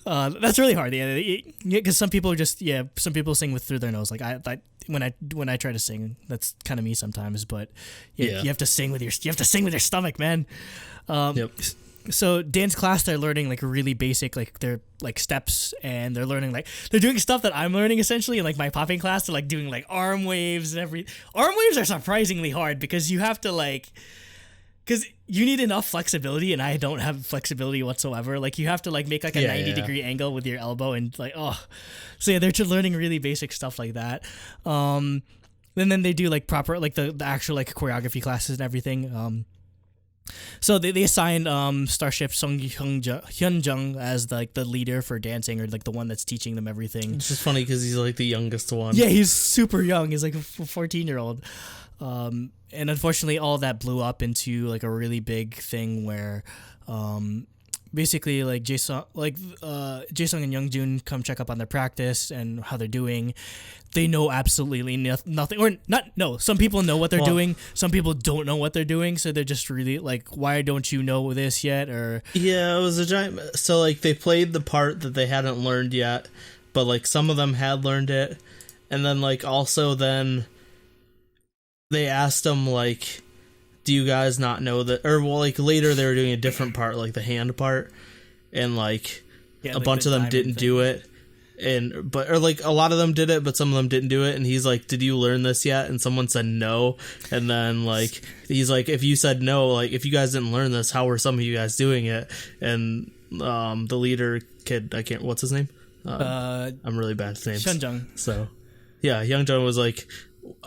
That's really hard. Yeah, because some people sing through their nose. Like when I try to sing, that's kind of me sometimes. But you have to sing with your stomach, man. so dance class, they're learning like really basic, like they're like steps, and they're learning like they're doing stuff that I'm learning essentially. In like my popping class, they're like doing like arm waves and arm waves are surprisingly hard because you have to like, because you need enough flexibility, and I don't have flexibility whatsoever. Like you have to like make like a 90-degree angle with your elbow, and like so yeah, they're just learning really basic stuff like that. And then they do like proper like the actual like choreography classes and everything. So they assigned Starship Hyunjung as like the leader for dancing, or like the one that's teaching them everything. It's just funny because he's like the youngest one. Yeah, he's super young. He's like a 14-year-old. And unfortunately, all that blew up into like a really big thing where, basically like Jaesung and Youngjun come check up on their practice and how they're doing. They know absolutely nothing, or not. No, some people know what they're doing. Some people don't know what they're doing. So they're just really like, why don't you know this yet? Or yeah, it was a giant. So like they played the part that they hadn't learned yet, but like some of them had learned it, and then like also then they asked them like, do you guys not know that? Or well, like later they were doing a different part, like the hand part, and like a bunch of them didn't do it. Or like a lot of them did it, but some of them didn't do it. And he's like, did you learn this yet? And someone said no. And then like, he's like, if you said no, like if you guys didn't learn this, how were some of you guys doing it? And the leader kid, what's his name? I'm really bad at names. Hyunjung. So yeah, Youngjun was like,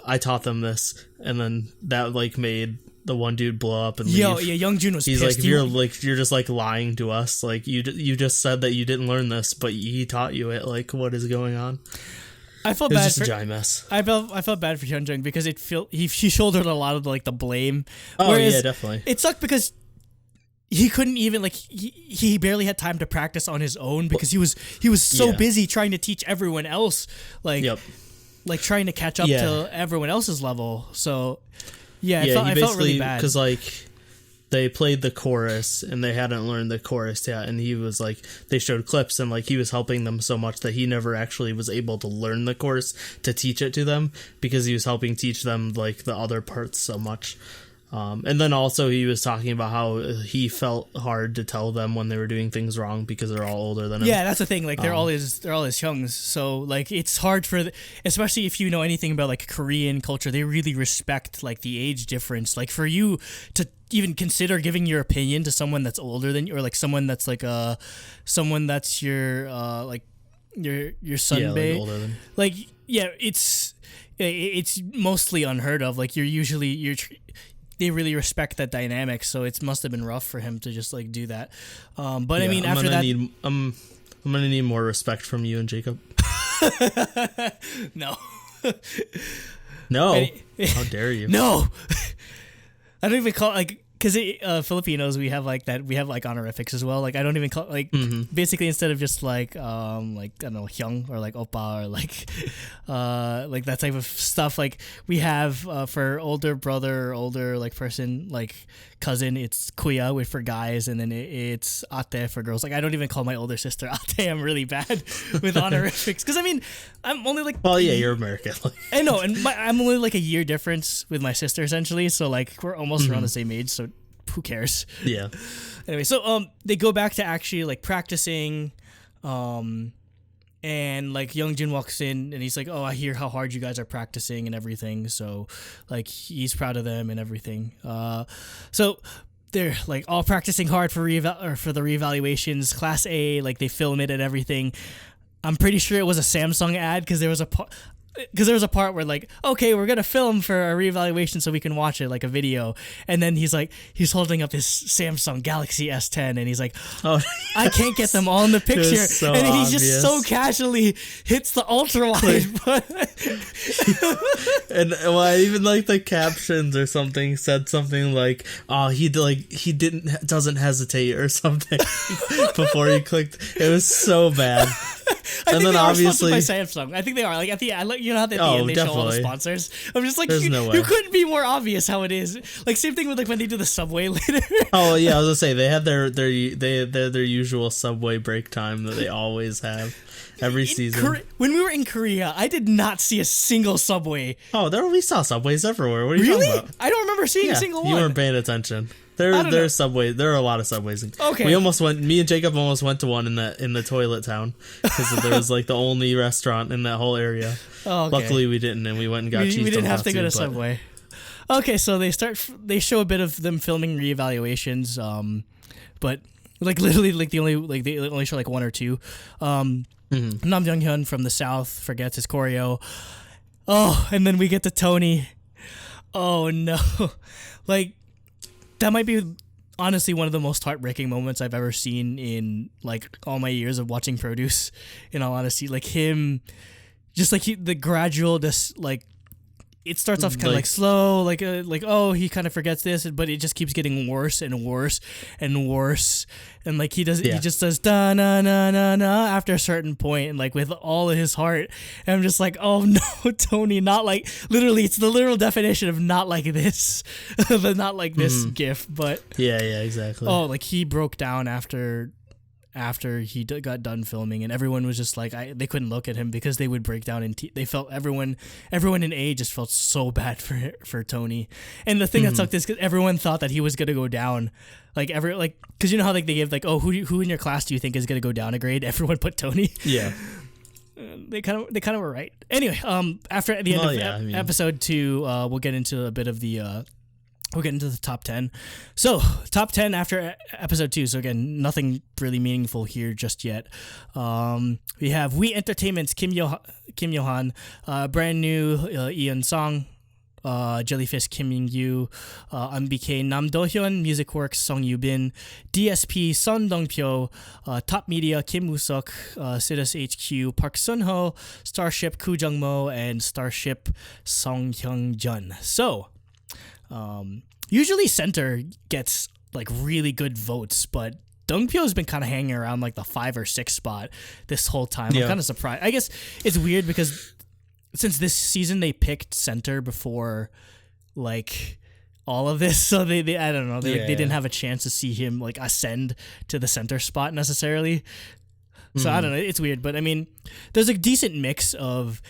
I taught them this. And then that like made the one dude blow up and leave. Yeah, Youngjun was He's pissed. like, you're just like lying to us. Like you just said that you didn't learn this, but he taught you it. Like, what is going on? I felt it was bad just for a giant mess. I felt bad for Hyunjung because he shouldered a lot of like the blame. Oh yeah, definitely. It sucked because he couldn't even like he barely had time to practice on his own because he was so busy trying to teach everyone else, like like trying to catch up to everyone else's level. So I felt really bad because like they played the chorus and they hadn't learned the chorus yet, and he was like, they showed clips and like he was helping them so much that he never actually was able to learn the chorus to teach it to them because he was helping teach them like the other parts so much. And then also he was talking about how he felt hard to tell them when they were doing things wrong because they're all older than him. Yeah, that's the thing. Like they're all his youngs, so like it's hard especially if you know anything about like Korean culture. They really respect like the age difference. Like for you to even consider giving your opinion to someone that's older than you, or like someone that's like someone that's your like your sunbae. Like older than. Like it's mostly unheard of. Like they really respect that dynamic, so it must have been rough for him to just like do that. But I mean, after that, I'm gonna need more respect from you and Jacob. No. No. How dare you? No. I don't even call like, because Filipinos, we have like honorifics as well. Like I don't even call like basically instead of just like I don't know, hyung or like oppa or like that type of stuff, like we have for older brother or older like person, like cousin, it's kuya for guys, and then it's ate for girls. Like I don't even call my older sister ate. I'm really bad with honorifics because I mean I'm only like, well, yeah, you're American. I know, and I'm only like a year difference with my sister essentially, so like we're almost around the same age, so who cares? Yeah. Anyway, so they go back to actually like practicing, and like Youngjun walks in and he's like, "Oh, I hear how hard you guys are practicing and everything." So like he's proud of them and everything. So they're like all practicing hard for the reevaluations. Class A, like they film it and everything. I'm pretty sure it was a Samsung ad because there was a part where like, okay, we're gonna film for a reevaluation so we can watch it like a video, and then he's holding up his Samsung Galaxy S10 and he's like, oh, I can't get them all in the picture, so and obvious. he just so casually hits the ultra wide. And well, I even like the captions or something said something like, oh, he doesn't hesitate or something before he clicked. It was so bad. I think then obviously by Samsung. I think they are. Like at the end, you know how at the end they show all the sponsors. I'm just like, you couldn't be more obvious how it is. Like same thing with like when they do the subway later. Oh yeah, I was gonna say they have their usual subway break time that they always have every season. When we were in Korea, I did not see a single subway. Oh, we saw subways everywhere. What are you talking about? I don't remember seeing a single one. You weren't paying attention. There's subways. There are a lot of subways. Okay. Me and Jacob almost went to one in the toilet town because there was like the only restaurant in that whole area. Oh, okay. Luckily we didn't, and we went and got cheese. We didn't have to go to Subway. Okay, so they show a bit of them filming reevaluations, but like literally like they only show like one or two. Nam Jung-hyun from the South forgets his choreo. Oh, and then we get to Tony. Oh no. Like that might be honestly one of the most heartbreaking moments I've ever seen in like all my years of watching Produce, in all honesty. Like him just like the gradual just like it starts off kind of like slow, like oh, he kind of forgets this, but it just keeps getting worse and worse and worse, and like he just does da na na na na after a certain point, and like with all of his heart, and I'm just like, oh no, Tony, not like literally, it's the literal definition of not like this, but not like this gif, but yeah, exactly. Oh, like he broke down after he got done filming, and everyone was just like they couldn't look at him because they would break down and they felt everyone in A just felt so bad for Tony. And the thing that sucked is because everyone thought that he was gonna go down, because you know how like they give like, oh, who in your class do you think is gonna go down a grade? Everyone put Tony. Yeah. They kind of were right. Anyway, after the end of episode 2, we'll get into a bit of the. We'll get into the top 10. So, top 10 after episode 2. So, again, nothing really meaningful here just yet. We have We Entertainment's Kim Yo-han, brand new Eun Song, Jellyfish Kim Min-gyu, MBK Nam Do-hyun, Music Works Song Yu-bin, DSP Son Dong-pyo, Top Media Kim Woo-suk, Sidus HQ Park Sun-ho, Starship Koo Jung-mo, and Starship Song Hyung-jun. So, usually Center gets like really good votes, but Dongpyo's been kind of hanging around like the 5 or 6 spot this whole time. I'm kind of surprised. I guess it's weird because since this season they picked Center before like all of this, so they I don't know, they didn't have a chance to see him like ascend to the center spot necessarily. So I don't know, it's weird, but I mean, there's a decent mix of.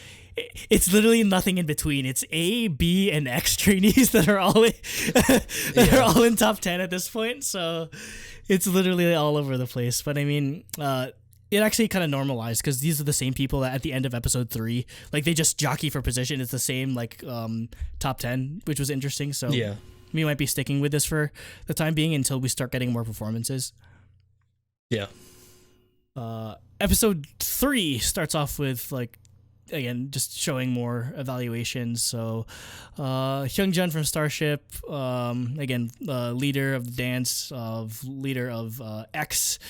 It's literally nothing in between. It's A, B, and X trainees that are all are all in top 10 at this point. So it's literally all over the place. But I mean, it actually kind of normalized because these are the same people that at the end of episode 3, like they just jockey for position. It's the same like top 10, which was interesting. So we might be sticking with this for the time being until we start getting more performances. Yeah. Episode 3 starts off with like. Again, just showing more evaluations. So, Hyungjun from Starship, again, leader of the dance, leader of X,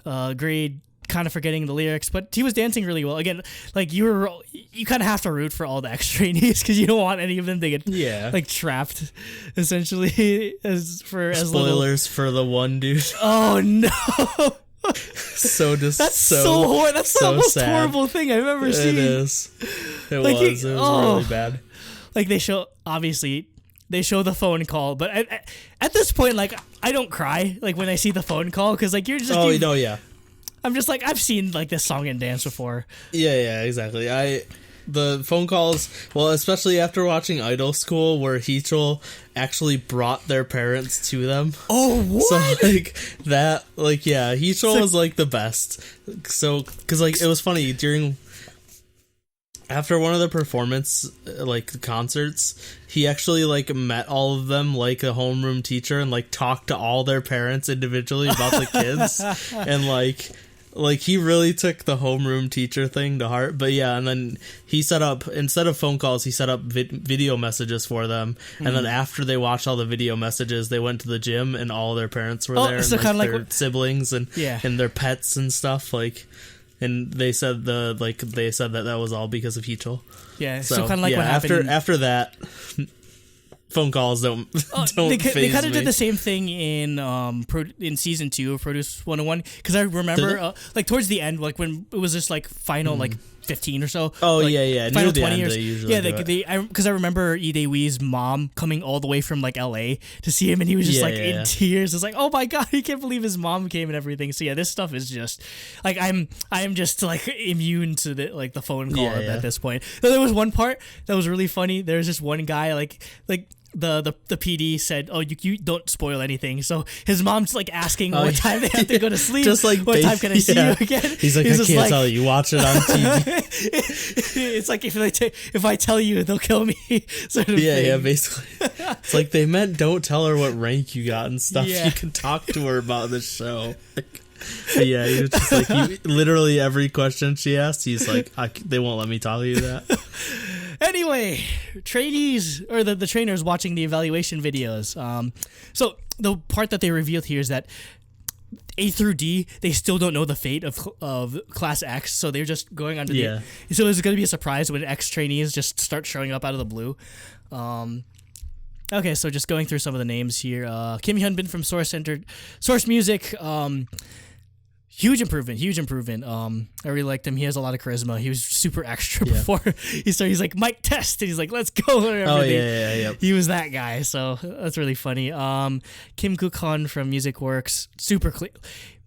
grade, kind of forgetting the lyrics, but he was dancing really well. Again, like you kind of have to root for all the X trainees because you don't want any of them to get like trapped, essentially. Spoilers for the one dude. Oh no. That's the most sad. horrible thing I've ever seen. It is. It was really bad. Like they show the phone call, but at this point, like I don't cry like when I see the phone call because like you're just. Oh no, yeah. I'm just like I've seen like this song and dance before. Yeah, exactly. The phone calls, well, especially after watching Idol School, where Heechul actually brought their parents to them. Oh, what? So, like, that, like, yeah, Heechul was, like, the best. So, because, like, it was funny, after one of the performance, like, concerts, he actually, like, met all of them like a homeroom teacher and, like, talked to all their parents individually about the kids. And, like he really took the homeroom teacher thing to heart. But yeah, and then he set up, instead of phone calls, he set up video messages for them. And then after they watched all the video messages, they went to the gym and all their parents were there, so and kind of their siblings and their pets and stuff. Like, and they said that was all because of Heechul. Yeah, so kind of like what happened after that. Phone calls don't they kind of did the same thing in season 2 of Produce 101 because I remember like towards the end, like when it was just like final like 15 or so. Oh like, yeah, final near 20 the years. End, they usually because I remember Lee Dae-wee's mom coming all the way from like LA to see him, and he was just in tears. It's like, oh my god, he can't believe his mom came and everything. So yeah, this stuff is just like I'm just like immune to the phone call at this point. So there was one part that was really funny. There was just one guy like the PD said, "Oh, you don't spoil anything." So his mom's like asking what time they have to go to sleep. Just like what time can I see you again? He's like, I can't tell you. Watch it on TV. It's like if I tell you, they'll kill me. Sort of thing. Yeah, basically. It's like they meant don't tell her what rank you got and stuff. Yeah. You can talk to her about this show. But yeah, he was just like, literally every question she asked, he's like, they won't let me tell you that. Anyway, trainees or the trainers watching the evaluation videos. So the part that they revealed here is that A through D, they still don't know the fate of Class X, so they're just going under the... So it's going to be a surprise when X trainees just start showing up out of the blue. Okay, so just going through some of the names here. Kim Hyunbin from Source Music. Huge improvement. I really liked him. He has a lot of charisma. He was super extra before he started. He's like, Mike Test, and he's like, let's go. Oh, yeah. He was that guy, so that's really funny. Kim Kuk-han from Music Works, super clean.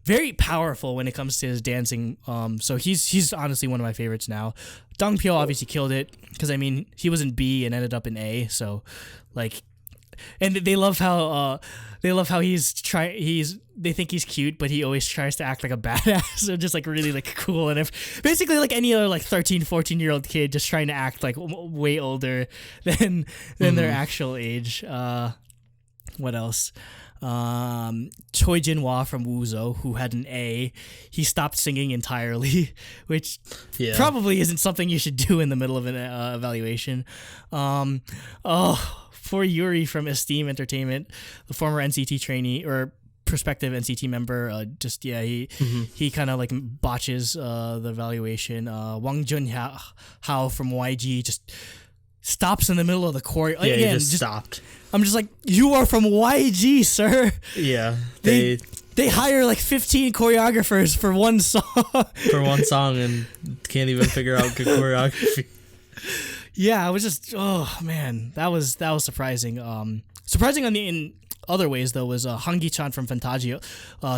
Very powerful when it comes to his dancing. So he's honestly one of my favorites now. Dong Pyo obviously killed it, because, I mean, he was in B and ended up in A, so, like... And they love how they think he's cute, but he always tries to act like a badass. So just like really like cool, and if basically like any other like 13, 14-year-old kid just trying to act like way older than their actual age. What else? Choi Jin-hwa from Woozo, who had an A, he stopped singing entirely, which probably isn't something you should do in the middle of an evaluation. For Yuri from Esteem Entertainment, the former NCT trainee or prospective NCT member, he kind of like botches the evaluation. Wang Jun-hao from YG just stops in the middle of the choreo. Yeah, he just stopped. I'm just like, you are from YG, sir. Yeah, they hire like 15 choreographers for one song. And can't even figure out good choreography. Yeah, I was just, oh man, that was surprising. Surprising in other ways though was Hangi-chan from Fantagio.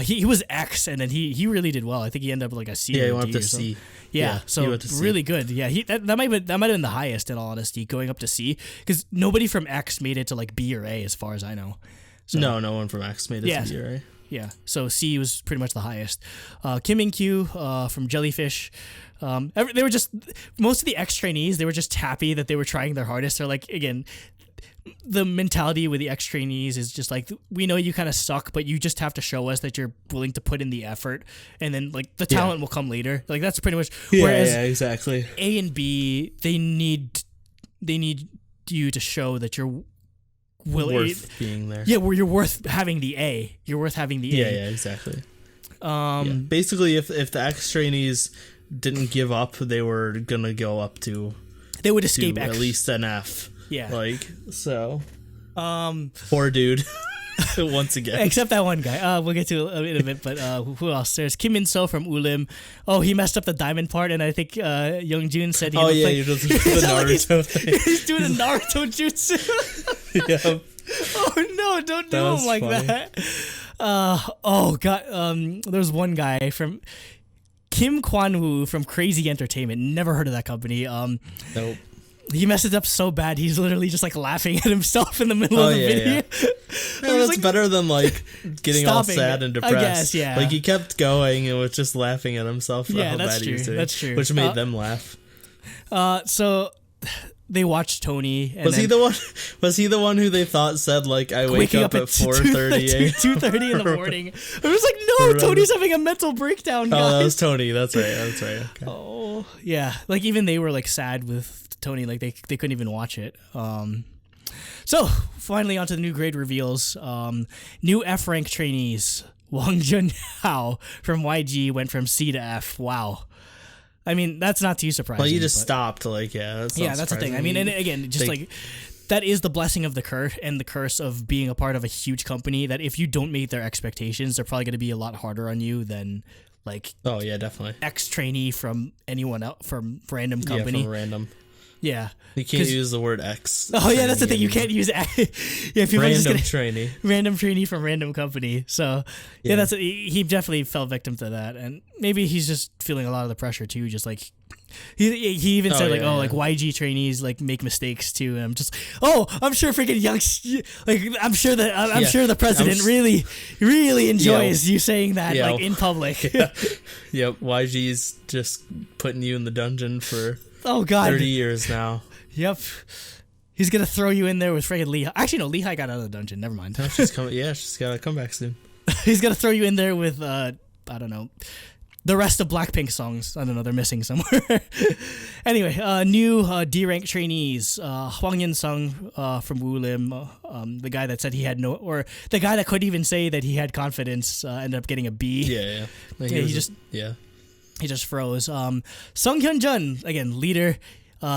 He was X, and then he really did well. I think he ended up like a C. Yeah, he went up to C. Yeah, so really good. Yeah, that might have been the highest in all honesty, going up to C, because nobody from X made it to like B or A as far as I know. So, no one from X made it to B or A. Yeah, so C was pretty much the highest. Kim In-kyu from Jellyfish. They were just, most of the X trainees, they were just happy that they were trying their hardest. They're like, again, the mentality with the X trainees is just like, we know you kind of suck, but you just have to show us that you're willing to put in the effort, and then like the talent will come later. Like that's pretty much. Whereas exactly. A and B, they need you to show that you're worth being there. Yeah, where you're worth having the A. You're worth having the A. Yeah, exactly. Basically, if the X trainees didn't give up, they were gonna go up to. They would escape at least an F. Yeah. Like so. Poor dude. Once again. Except that one guy. We'll get to it in a bit, but who else? There's Kim Min-so from Ulim. Oh, he messed up the diamond part, and I think Youngjun said he looked like... he does the Naruto thing. He's doing a Naruto jutsu. Yeah. Oh, no, don't do him like funny. That. Oh, God. There's one guy from... Kim Kwan-woo from Crazy Entertainment. Never heard of that company. Nope. He messed it up so bad, he's literally just like laughing at himself in the middle of the video. Yeah, that's like, better than like getting all sad and depressed. I guess, yeah. Like he kept going and was just laughing at himself for how bad he was doing. That's true. Which made them laugh. So they watched Tony. And was he the one who they thought said like I wake up at 4:30 2:30 in the morning? I was like, no, Tony's having a mental breakdown, guys. Oh, that was Tony. That's right. Okay. Oh yeah, like even they were like sad with Tony, like they couldn't even watch it. So finally onto the new grade reveals. New F rank trainees. Wang Jun-hao from YG went from C to F. Wow. I mean, that's not too surprising. Well, you just stopped, like, that's the thing. I mean, and again, just like, that is the blessing of the curse and the curse of being a part of a huge company, that if you don't meet their expectations, they're probably going to be a lot harder on you than, like... Oh, yeah, definitely. Ex-trainee from anyone else, from random company. Yeah, from random. Yeah. You can't use the word X. Oh, yeah, that's the thing. You can't use... random trainee. Random trainee from random company. So, he definitely fell victim to that. And maybe he's just feeling a lot of the pressure, too. Just like... He even said yeah. like YG trainees like make mistakes too, and I'm just I'm sure freaking young I'm sure the president really enjoys you saying that like in public. Yep, YG's just putting you in the dungeon for 30 years now. Yep. He's gonna throw you in there with freaking Lehigh. Actually, no, Lehigh got out of the dungeon. Never mind. No, she's coming. Yeah, she's gotta come back soon. He's gonna throw you in there with I don't know, the rest of Blackpink songs. I don't know, they're missing somewhere. Anyway, new D-rank trainees. Hwang Yin-sung from Woolim, the guy that said he had the guy that couldn't even say that he had confidence, ended up getting a B. Yeah. Like he just froze. Sung Hyun-jun, again, leader.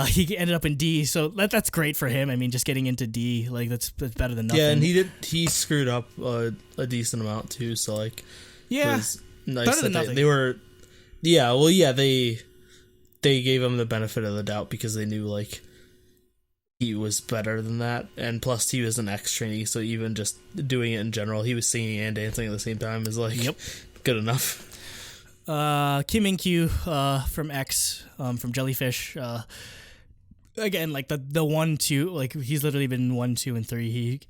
He ended up in D, so that's great for him. I mean, just getting into D, like that's better than nothing. Yeah, and he screwed up a decent amount too. So like, yeah, it was nice better than that nothing. they were. Yeah, well, yeah, they gave him the benefit of the doubt because they knew like he was better than that, and plus he was an X trainee, so even just doing it in general, he was singing and dancing at the same time is like good enough. Kim In-kyu from X, from Jellyfish. Again, like the 1-2, like he's literally been 1, 2, and 3.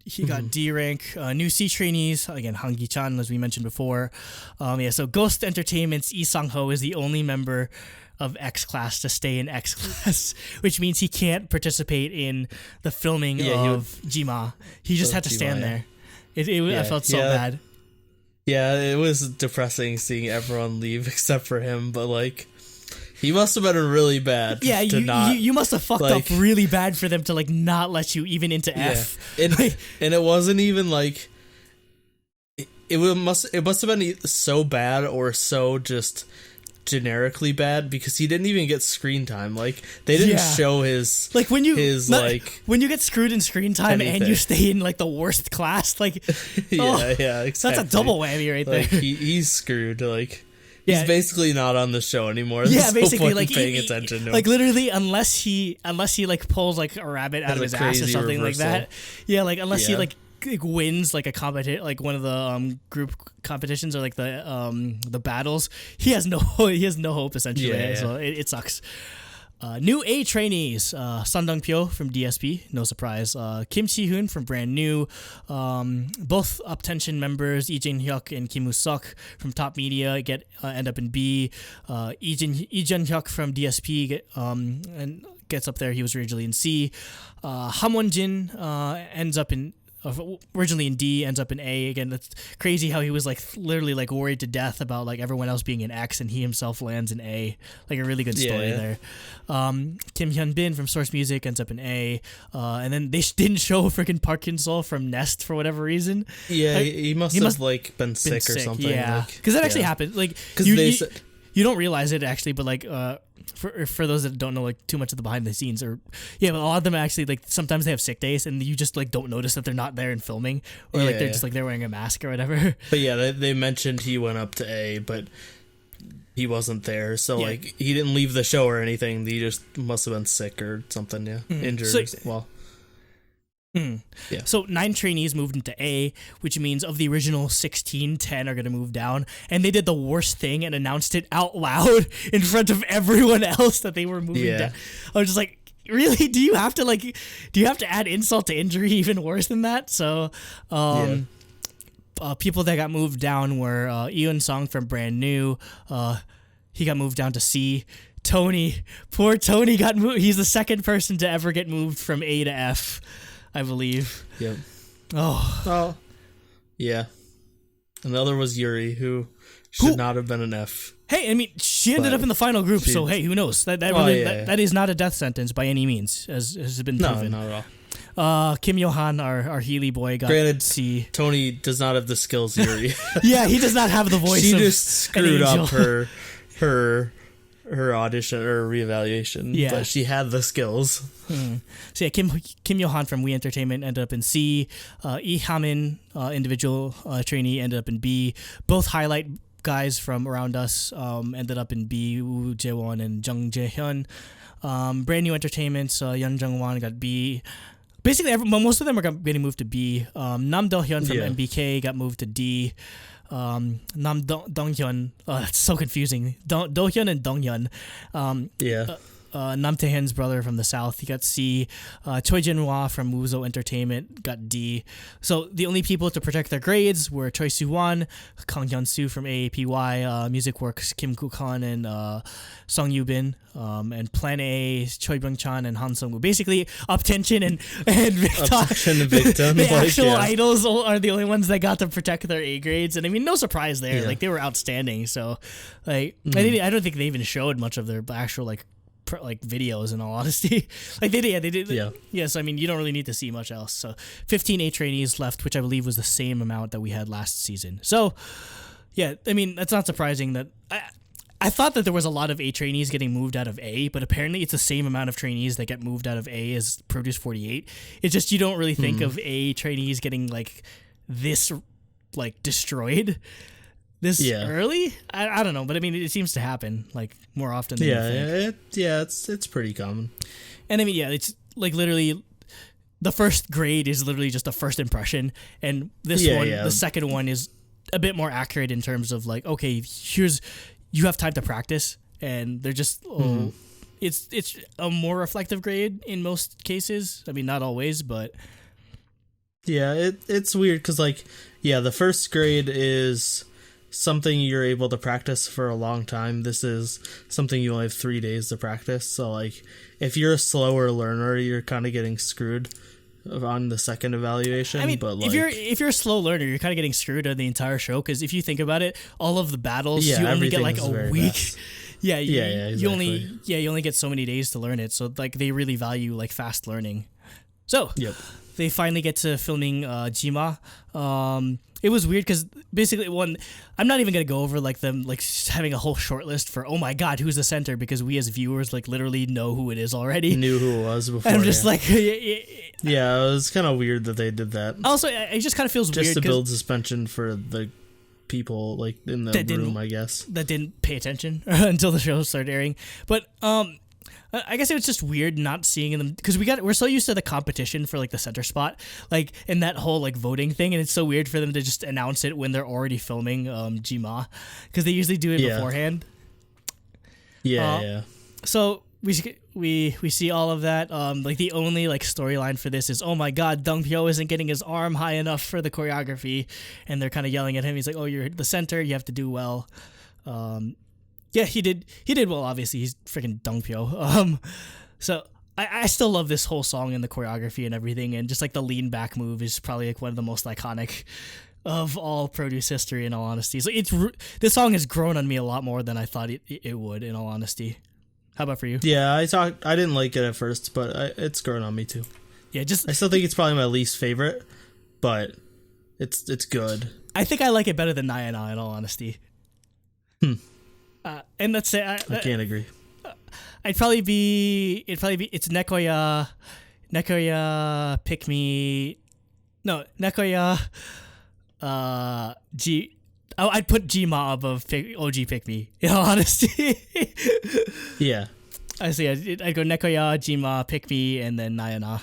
He got D rank. New C trainees, again, Han Gi-chan, as we mentioned before. So Ghost Entertainment's Lee Sang-ho is the only member of X class to stay in X class, which means he can't participate in the filming of Jima. He just had to stand there. I felt so bad. Yeah, it was depressing seeing everyone leave except for him, but like he must have been really bad. Yeah, you must have fucked up really bad for them to like not let you even into F. And it wasn't even like it must have been so bad or so just generically bad because he didn't even get screen time. Like they didn't show his when you get screwed in screen time anything. And you stay in like the worst class, like exactly. That's a double whammy right there. He's screwed. Like he's basically not on the show anymore. There's basically no like paying attention to him. Like literally unless he like pulls like a rabbit out of his ass or something reversal. Like that. Yeah, like unless he like wins like a like one of the group competitions or like the battles, he has no hope essentially. So it sucks. New A trainees, Sun Dong-pyo from DSP, no surprise. Kim Chi-hoon from Brand New, both Up Tension members, Lee Jin-hyuk and Kim Woo-seok from Top Media end up in B. Lee Jin-hyuk from DSP and gets up there. He was originally in C. Ham Won-jin ends up in originally in D, ends up in A. Again, that's crazy how he was like literally like worried to death about like everyone else being in X and he himself lands in A. Like a really good story there. Kim Hyun-bin from Source Music ends up in A. And then they didn't show freaking Park Hyun-sol from Nest for whatever reason. Yeah, he must have like been sick or something. Yeah, because that actually happened. Like you don't realize it actually, but like for those that don't know like too much of the behind the scenes, but a lot of them actually like sometimes they have sick days and you just like don't notice that they're not there in filming or like they're just like they're wearing a mask or whatever. But yeah, they mentioned he went up to A, but he wasn't there, so like he didn't leave the show or anything. He just must have been sick or something. Injured. So 9 trainees moved into A, which means of the original 16, 10 are going to move down. And they did the worst thing and announced it out loud in front of everyone else that they were moving down. I was just like, really? Do you have to add insult to injury even worse than that? So, people that got moved down were Eun Song from Brand New. He got moved down to C. Poor Tony got moved. He's the second person to ever get moved from A to F, I believe. Yep. Oh. Yeah. Another was Yuri, who should not have been an F. Hey, I mean, she ended up in the final group, so hey, who knows? That is not a death sentence by any means, as has been proven. No, not at all. Kim Yo-han, our Healy boy, got C. Tony does not have the skills Yuri. Yeah, he does not have the voice. She just screwed up her audition or reevaluation, but she had the skills. So yeah, Kim Yo-han from We Entertainment ended up in C. Lee Ha-min, individual trainee, ended up in B. Both highlight guys from Around Us ended up in B. Woo Jae-won and Jung Jae-hyun. Brand New Entertainment's Yeon Jung-wan got B. Basically, most of them are getting moved to B. Nam Do-hyun from MBK got moved to D. Nam Donghyun. It's so confusing. Dohyun and Donghyun. Nam Taehyun's brother from the south, he got C. Choi Jin-hwa from Muzo Entertainment got D. So the only people to protect their grades were Choi Soo-won, Kang Hyun-soo from AAPY, Music Works, Kim Koo-kan and Song Yoo-bin, and Plan A, Choi Byung-chan and Han Sung-woo. Basically, Uptension and Victon. The actual idols are the only ones that got to protect their A grades. And I mean, no surprise there. Yeah. Like, they were outstanding. So, like, I don't think they even showed much of their actual, like videos, in all honesty. Like they did. Yeah. So I mean, you don't really need to see much else. So 15 A trainees left, which I believe was the same amount that we had last season. So yeah, I mean, that's not surprising. That I thought that there was a lot of A trainees getting moved out of A, but apparently it's the same amount of trainees that get moved out of A as Produce 48. It's just you don't really think of A trainees getting like this like destroyed this early. I don't know, but I mean, it seems to happen like more often than you think. It's pretty common. And I mean, it's like literally the first grade is literally just a first impression, and the second one is a bit more accurate in terms of like, okay, you have time to practice, and they're just it's a more reflective grade in most cases. I mean, not always, but it's weird because like the first grade is something you're able to practice for a long time. This is something you only have 3 days to practice. So like if you're a slower learner, you're kind of getting screwed on the second evaluation. I mean, but like, if you're a slow learner, you're kind of getting screwed on the entire show, because if you think about it, all of the battles you only get like a week. Exactly. You only get so many days to learn it. So like they really value like fast learning. So they finally get to filming Jima. It was weird because basically I'm not even gonna go over like them like having a whole short list for, oh my god, who's the center, because we as viewers like literally know who it is already. Knew who it was before. And I'm just like it was kind of weird that they did that. Also, it just kind of feels weird just to build suspension for the people like in the room, I guess, that didn't pay attention until the show started airing. But I guess it was just weird not seeing them, because we're so used to the competition for like the center spot, like in that whole like voting thing, and it's so weird for them to just announce it when they're already filming Jima, because they usually do it beforehand. So we see all of that. Like the only like storyline for this is, oh my god, Dongpyo isn't getting his arm high enough for the choreography, and they're kind of yelling at him. He's like, oh, you're the center, you have to do well. Yeah, he did well, obviously. He's freaking Dongpyo. So I still love this whole song and the choreography and everything, and just like the lean back move is probably like one of the most iconic of all Produce history, in all honesty. So this song has grown on me a lot more than I thought it would, in all honesty. How about for you? Yeah, I didn't like it at first, but it's grown on me too. Yeah, I still think it's probably my least favorite, but it's good. I think I like it better than Nayana, in all honesty. And let's say I can't agree. It's Nekoya Pick Me. No, Nekoya I'd put Gma above OG Pick Me, in all honesty. Yeah. I see. I'd go Nekoya, Gma, Pick Me, and then Nayana.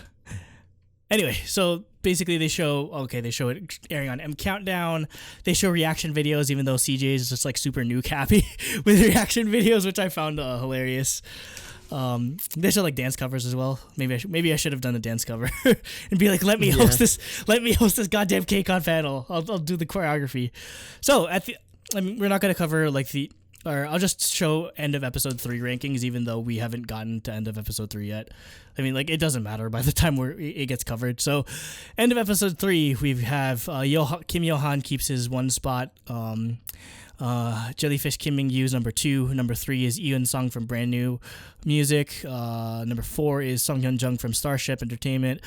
Anyway, so basically they show it airing on M Countdown. They show reaction videos, even though CJ is just like super nuke happy with reaction videos, which I found hilarious. They show like dance covers as well. Maybe I should have done a dance cover and be like, let me host this goddamn KCON panel. I'll do the choreography. So we're not gonna cover like I'll just show end of episode 3 rankings, even though we haven't gotten to end of episode 3 yet. I mean, like, it doesn't matter by the time it gets covered. So, end of episode 3, we have Kim Yo-han keeps his 1 spot. Jellyfish Kim Ming-yu's number 2. Number 3 is Eun Sung from Brand New Music. Number 4 is Song Hyun Jung from Starship Entertainment.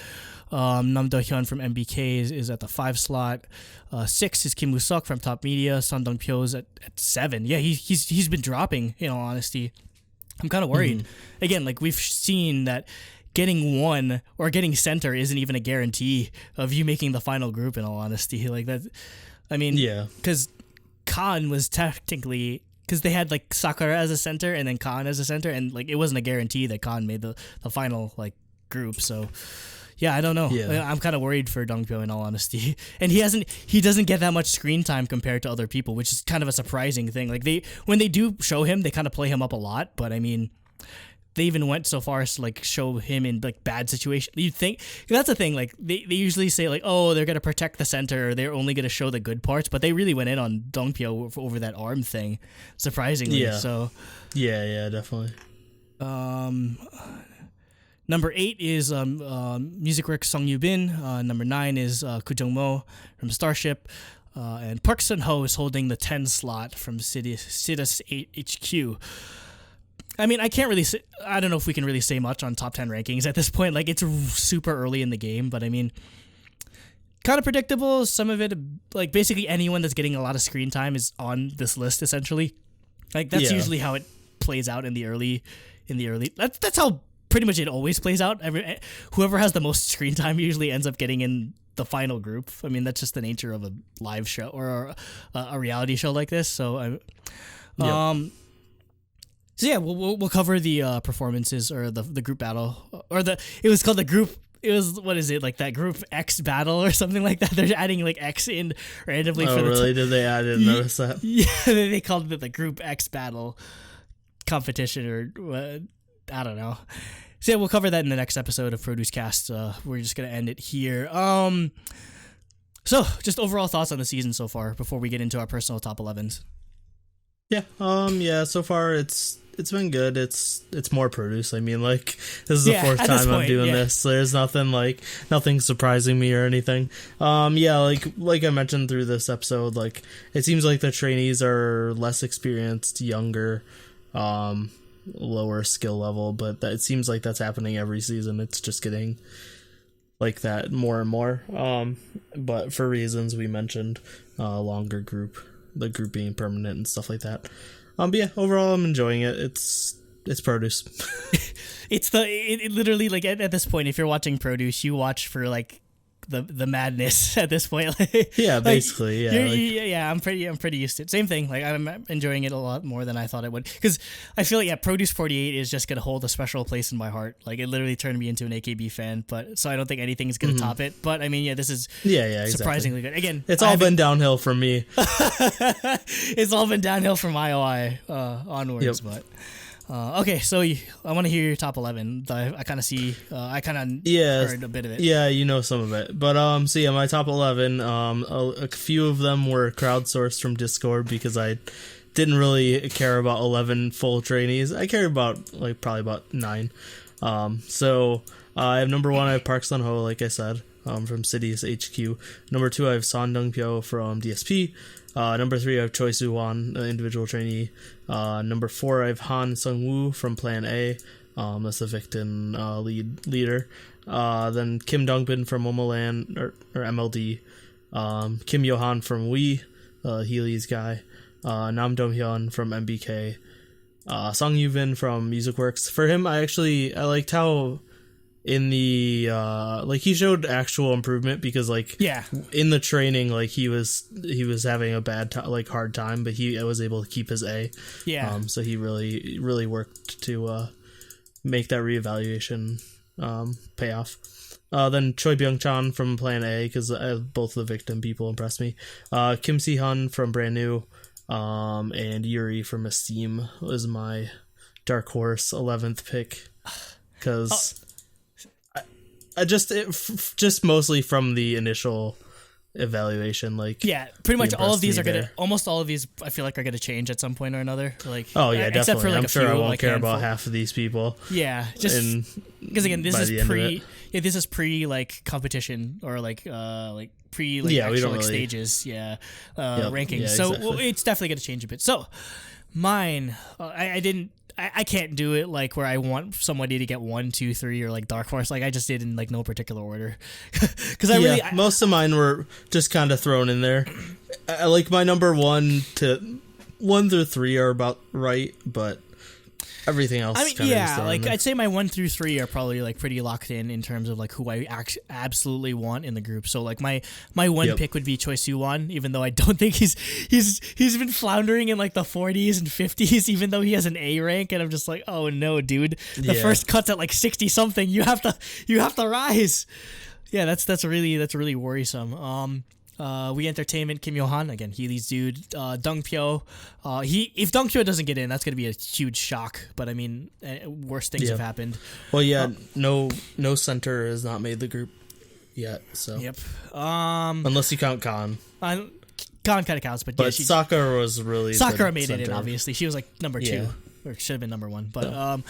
Nam Do-hyun from MBK is at the 5 slot. 6 is Kim Woo-seok from Top Media. Son Dong-pyo's at 7. Yeah, he's been dropping, in all honesty. I'm kind of worried. Again, like, we've seen that getting 1 or getting center isn't even a guarantee of you making the final group, in all honesty. Like, that, I mean, because Khan was technically, because they had like Sakura as a center and then Khan as a center, and like it wasn't a guarantee that Khan made the final like group. So Yeah, I don't know. Yeah. I'm kind of worried for Dongpyo in all honesty. And he doesn't get that much screen time compared to other people, which is kind of a surprising thing. Like when they do show him, they kind of play him up a lot, but I mean, they even went so far as to like show him in like bad situations. You think that's the thing, like they usually say like, oh, they're going to protect the center, or they're only going to show the good parts, but they really went in on Dongpyo over that arm thing, surprisingly. Yeah. So Yeah, definitely. Number 8 is Music Works Song Yubin. Number 9 is Koo Jung Mo from Starship. And Park Sun Ho is holding the 10 slot from Citus HQ. I mean, I can't really say, I don't know if we can really say much on top 10 rankings at this point. Like, it's super early in the game, but I mean, kind of predictable. Some of it, like, basically anyone that's getting a lot of screen time is on this list, essentially. Like, that's usually how it plays out in the early. That's how pretty much it always plays out. Whoever has the most screen time usually ends up getting in the final group. I mean, that's just the nature of a live show or a reality show like this. So, so yeah, we'll cover the performances or the group battle or it was called the group. It was, what is it, like that group X battle or something like that? They're adding like X in randomly for the really? Did they? I didn't notice that. Yeah, they called it the group X battle competition or I don't know. So yeah, we'll cover that in the next episode of ProduceCast. We're just gonna end it here. So just overall thoughts on the season so far before we get into our personal top 11s. Yeah. So far it's been good. It's more Produce. I mean, like, this is the fourth time I'm doing this. There's nothing surprising me or anything. Like I mentioned through this episode, like, it seems like the trainees are less experienced, younger, lower skill level, but it seems like that's happening every season. It's just getting like that more and more. But for reasons we mentioned, longer group, the group being permanent and stuff like that. But yeah, overall I'm enjoying it. It's Produce. it literally, like, at this point, if you're watching Produce, you watch for like the madness at this point. Yeah, basically. I'm pretty used to it. Same thing. Like, I'm enjoying it a lot more than I thought I would, because I feel like Produce 48 is just gonna hold a special place in my heart. Like, it literally turned me into an AKB fan, but so I don't think anything's gonna top it. But I mean, this is surprisingly good. Again, it's all been downhill from me. It's all been downhill from IOI onwards. Yep. But okay, so I want to hear your top 11. I kind of see, I kind of heard a bit of it. Yeah, you know some of it. But so yeah, my top 11. A few of them were crowdsourced from Discord because I didn't really care about 11 full trainees. I cared about probably about 9. So I have number 1. I have Park Sun Ho, like I said, from Cities HQ. Number 2, I have Son Dong-pyo from DSP. Number 3, I have Choi Soo-won, individual trainee. Number 4, I have Han Sung-woo from Plan A. That's the Victon leader. Then Kim Dong-bin from Momoland, or MLD. Kim Yo-han from Wii, Healy's guy. Nam Dong-hyun from MBK. Song Yoo-vin from Music Works. For him, I liked how in the he showed actual improvement, because in the training, he was having a bad hard time, but he was able to keep his A. So he really worked to make that reevaluation pay off. Then Choi Byung-chan from Plan A, because both the Victim people impressed me. Kim Si-hun from Brand New, and Yuri from Esteem was my dark horse 11th pick, because I just mostly from the initial evaluation, pretty much all of these almost all of these I feel like are gonna change at some point or another. Definitely. Except for I'm sure I won't care about half of these people. Yeah, just because again, this is pre competition or pre actual stages. Rankings. Yeah, so exactly. It's definitely gonna change a bit. So mine, I can't do it where I want somebody to get 1, 2, 3 or dark horse. I just did in no particular order, because most of mine were just kind of thrown in there. I my number 1 through 3 are about right, but everything else. I mean, kinda yeah, just thrown like in there. I'd say my 1 through 3 are probably like pretty locked in terms of like who I absolutely want in the group. So like my one pick would be Choi Soo-won, even though I don't think he's been floundering in like the 40s and 50s, even though he has an A rank, and I'm just like, oh no, dude, the first cut's at like 60 something. You have to rise. Yeah, that's really worrisome. We Entertainment, Kim Yo-han, again, Healy's dude. Dong Pyo, if Dong Pyo doesn't get in, that's gonna be a huge shock. But I mean, worse things have happened. Well, no center has not made the group yet. So Yep. Unless you count Khan. Khan kind of counts, but yeah, Sakura was really Sakura the made it in. center. Obviously, she was like number 2, Yeah. or should have been number 1. But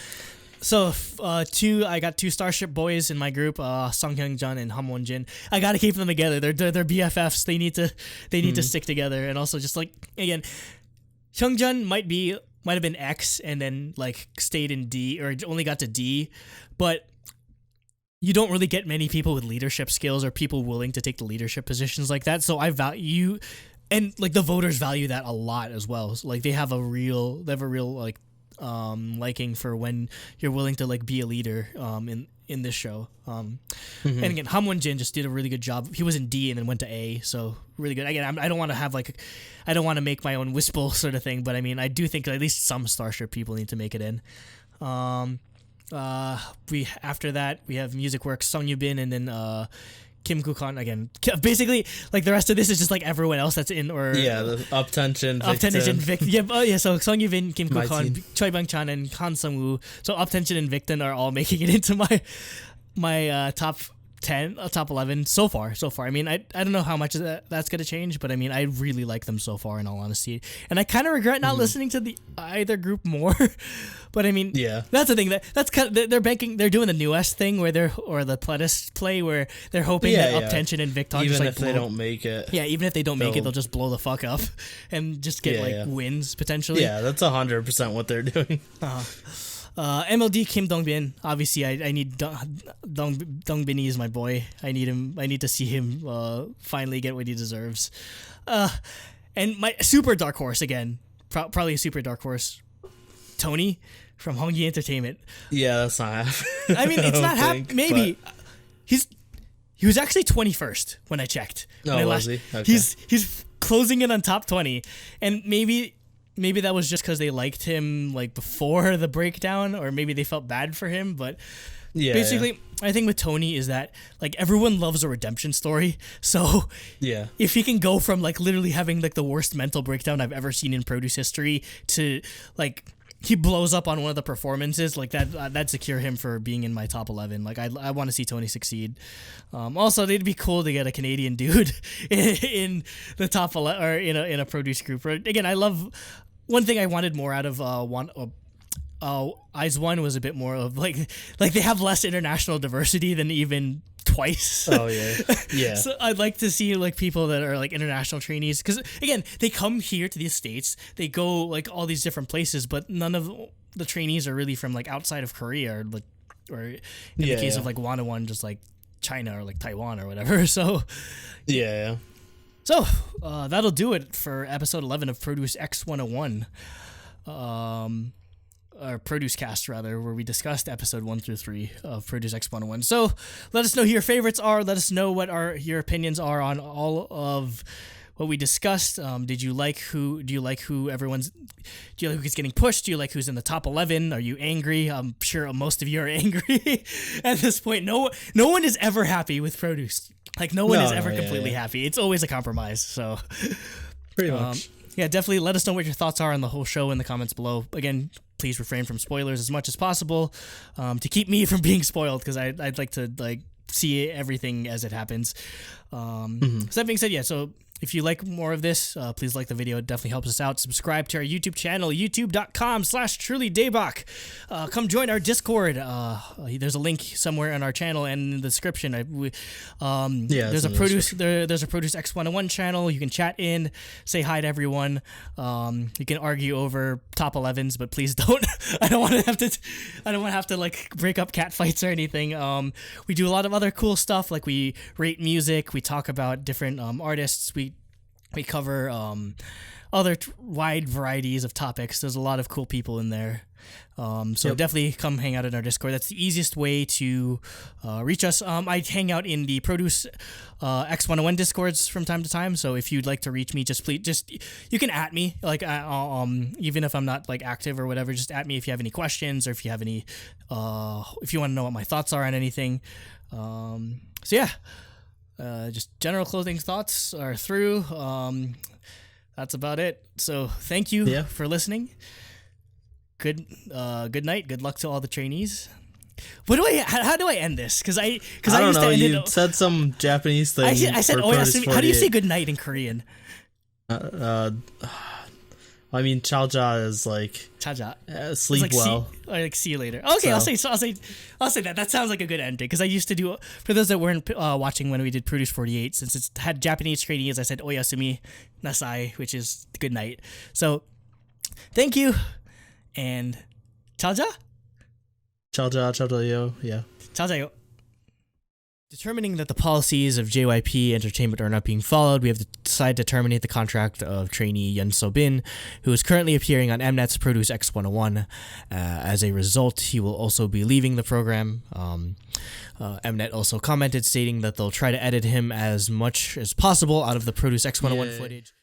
So I got 2 Starship boys in my group, Sung Hyung Jun and Ham Won Jin. I gotta keep them together. They're BFFs. They need to stick together. And also just like, again, Hyung Jun might have been X and then like stayed in D or only got to D, but you don't really get many people with leadership skills or people willing to take the leadership positions like that. So I value, and like the voters value that a lot as well. So, like they have a real like liking for when you're willing to like be a leader in this show. And again, Ham Won Jin just did a really good job. He was in D and then went to A, so really good. Again, I don't want to make my own Whistle sort of thing, but I mean, I do think at least some Starship people need to make it in. After that we have Music Works, Sung Yoo-bin, and then Kim Koo-kan again. Basically, like the rest of this is just like everyone else that's in, or the Up Tension, Victon. So Sung Yoo-bin, Kim Koo-kan, team. Choi Bang-chan, and Han Sung-woo. So Up Tension and Victon are all making it into my top 10, top 11 so far. I mean, I don't know how much that's gonna change, but I mean, I really like them so far, in all honesty. And I kind of regret not listening to the either group more. But I mean, that's the thing that's kind of, they're doing the newest thing where the Pledis play where they're hoping that Up Tension and Victon even just like if they don't make it. Yeah, even if they don't make it, they'll just blow the fuck up and just get wins potentially. Yeah, that's 100% what they're doing. MLD Kim Dongbin. Obviously, I need Dongbin is my boy. I need him. I need to see him finally get what he deserves. And my super dark horse again, probably a super dark horse, Tony from Hongyi Entertainment. Yeah, that's not happening. I mean, it's not happening. Maybe he was actually 21st when I checked. Oh, was he? Okay. He's closing in on top 20, and maybe that was just because they liked him like before the breakdown, or maybe they felt bad for him. But basically, I think with Tony is that like everyone loves a redemption story. So if he can go from like literally having like the worst mental breakdown I've ever seen in Produce history to like he blows up on one of the performances, like that'd secure him for being in my top 11. Like I want to see Tony succeed. Also, it'd be cool to get a Canadian dude in the top 11 or in a Produce group. Again, I love. One thing I wanted more out of Eyes One was a bit more of like they have less international diversity than even Twice. Oh yeah. So I'd like to see like people that are like international trainees, because again, they come here to the States, they go like all these different places, but none of the trainees are really from like outside of Korea or in the case of like One, just like China or like Taiwan or whatever. So So, that'll do it for episode 11 of Produce X101. Or ProduceCast, rather, where we discussed episode 1 through 3 of Produce X101. So, let us know who your favorites are. Let us know what your opinions are on all of what we discussed. Do you like who who's getting pushed? Do you like who's in the top 11? Are you angry? I'm sure most of you are angry at this point. No one is ever happy with Produce. Like, no one is ever completely happy. It's always a compromise. So, pretty much. Yeah, definitely let us know what your thoughts are on the whole show in the comments below. Again, please refrain from spoilers as much as possible to keep me from being spoiled, because I'd like to like see everything as it happens. So that being said, so if you like more of this, please like the video. It definitely helps us out. Subscribe to our YouTube channel, youtube.com/trulydaebak. Come join our Discord. There's a link somewhere on our channel and in the description. There's a Produce X101 channel. You can chat in, say hi to everyone. You can argue over top 11s, but please don't. I don't want to have to like break up cat fights or anything. We do a lot of other cool stuff, like we rate music, we talk about different artists, we We cover other wide varieties of topics. There's a lot of cool people in there. So definitely come hang out in our Discord. That's the easiest way to reach us. I hang out in the Produce X101 Discords from time to time. So if you'd like to reach me, just you can at me. Like even if I'm not like active or whatever, just at me if you have any questions or if you have any if you want to know what my thoughts are on anything. Just general clothing thoughts are through. That's about it. So thank you for listening. Good night. Good luck to all the trainees. How do I end this? Because I don't know. You said some Japanese thing. I said oyasumi. How do you say good night in Korean? I mean, chaoja is like chaja. Sleep like well. See you later. Okay, so. I'll say that. That sounds like a good ending because I used to do, for those that weren't watching when we did Produce 48, since it had Japanese trainees, I said oyasumi nasai, which is good night. So thank you and chaja. Chaoja yo. Yeah. Chaoja yo. Determining that the policies of JYP Entertainment are not being followed, we have decided to terminate the contract of trainee Yun So-bin, who is currently appearing on Mnet's Produce X101. As a result, he will also be leaving the program. Mnet also commented stating that they'll try to edit him as much as possible out of the Produce X101 footage.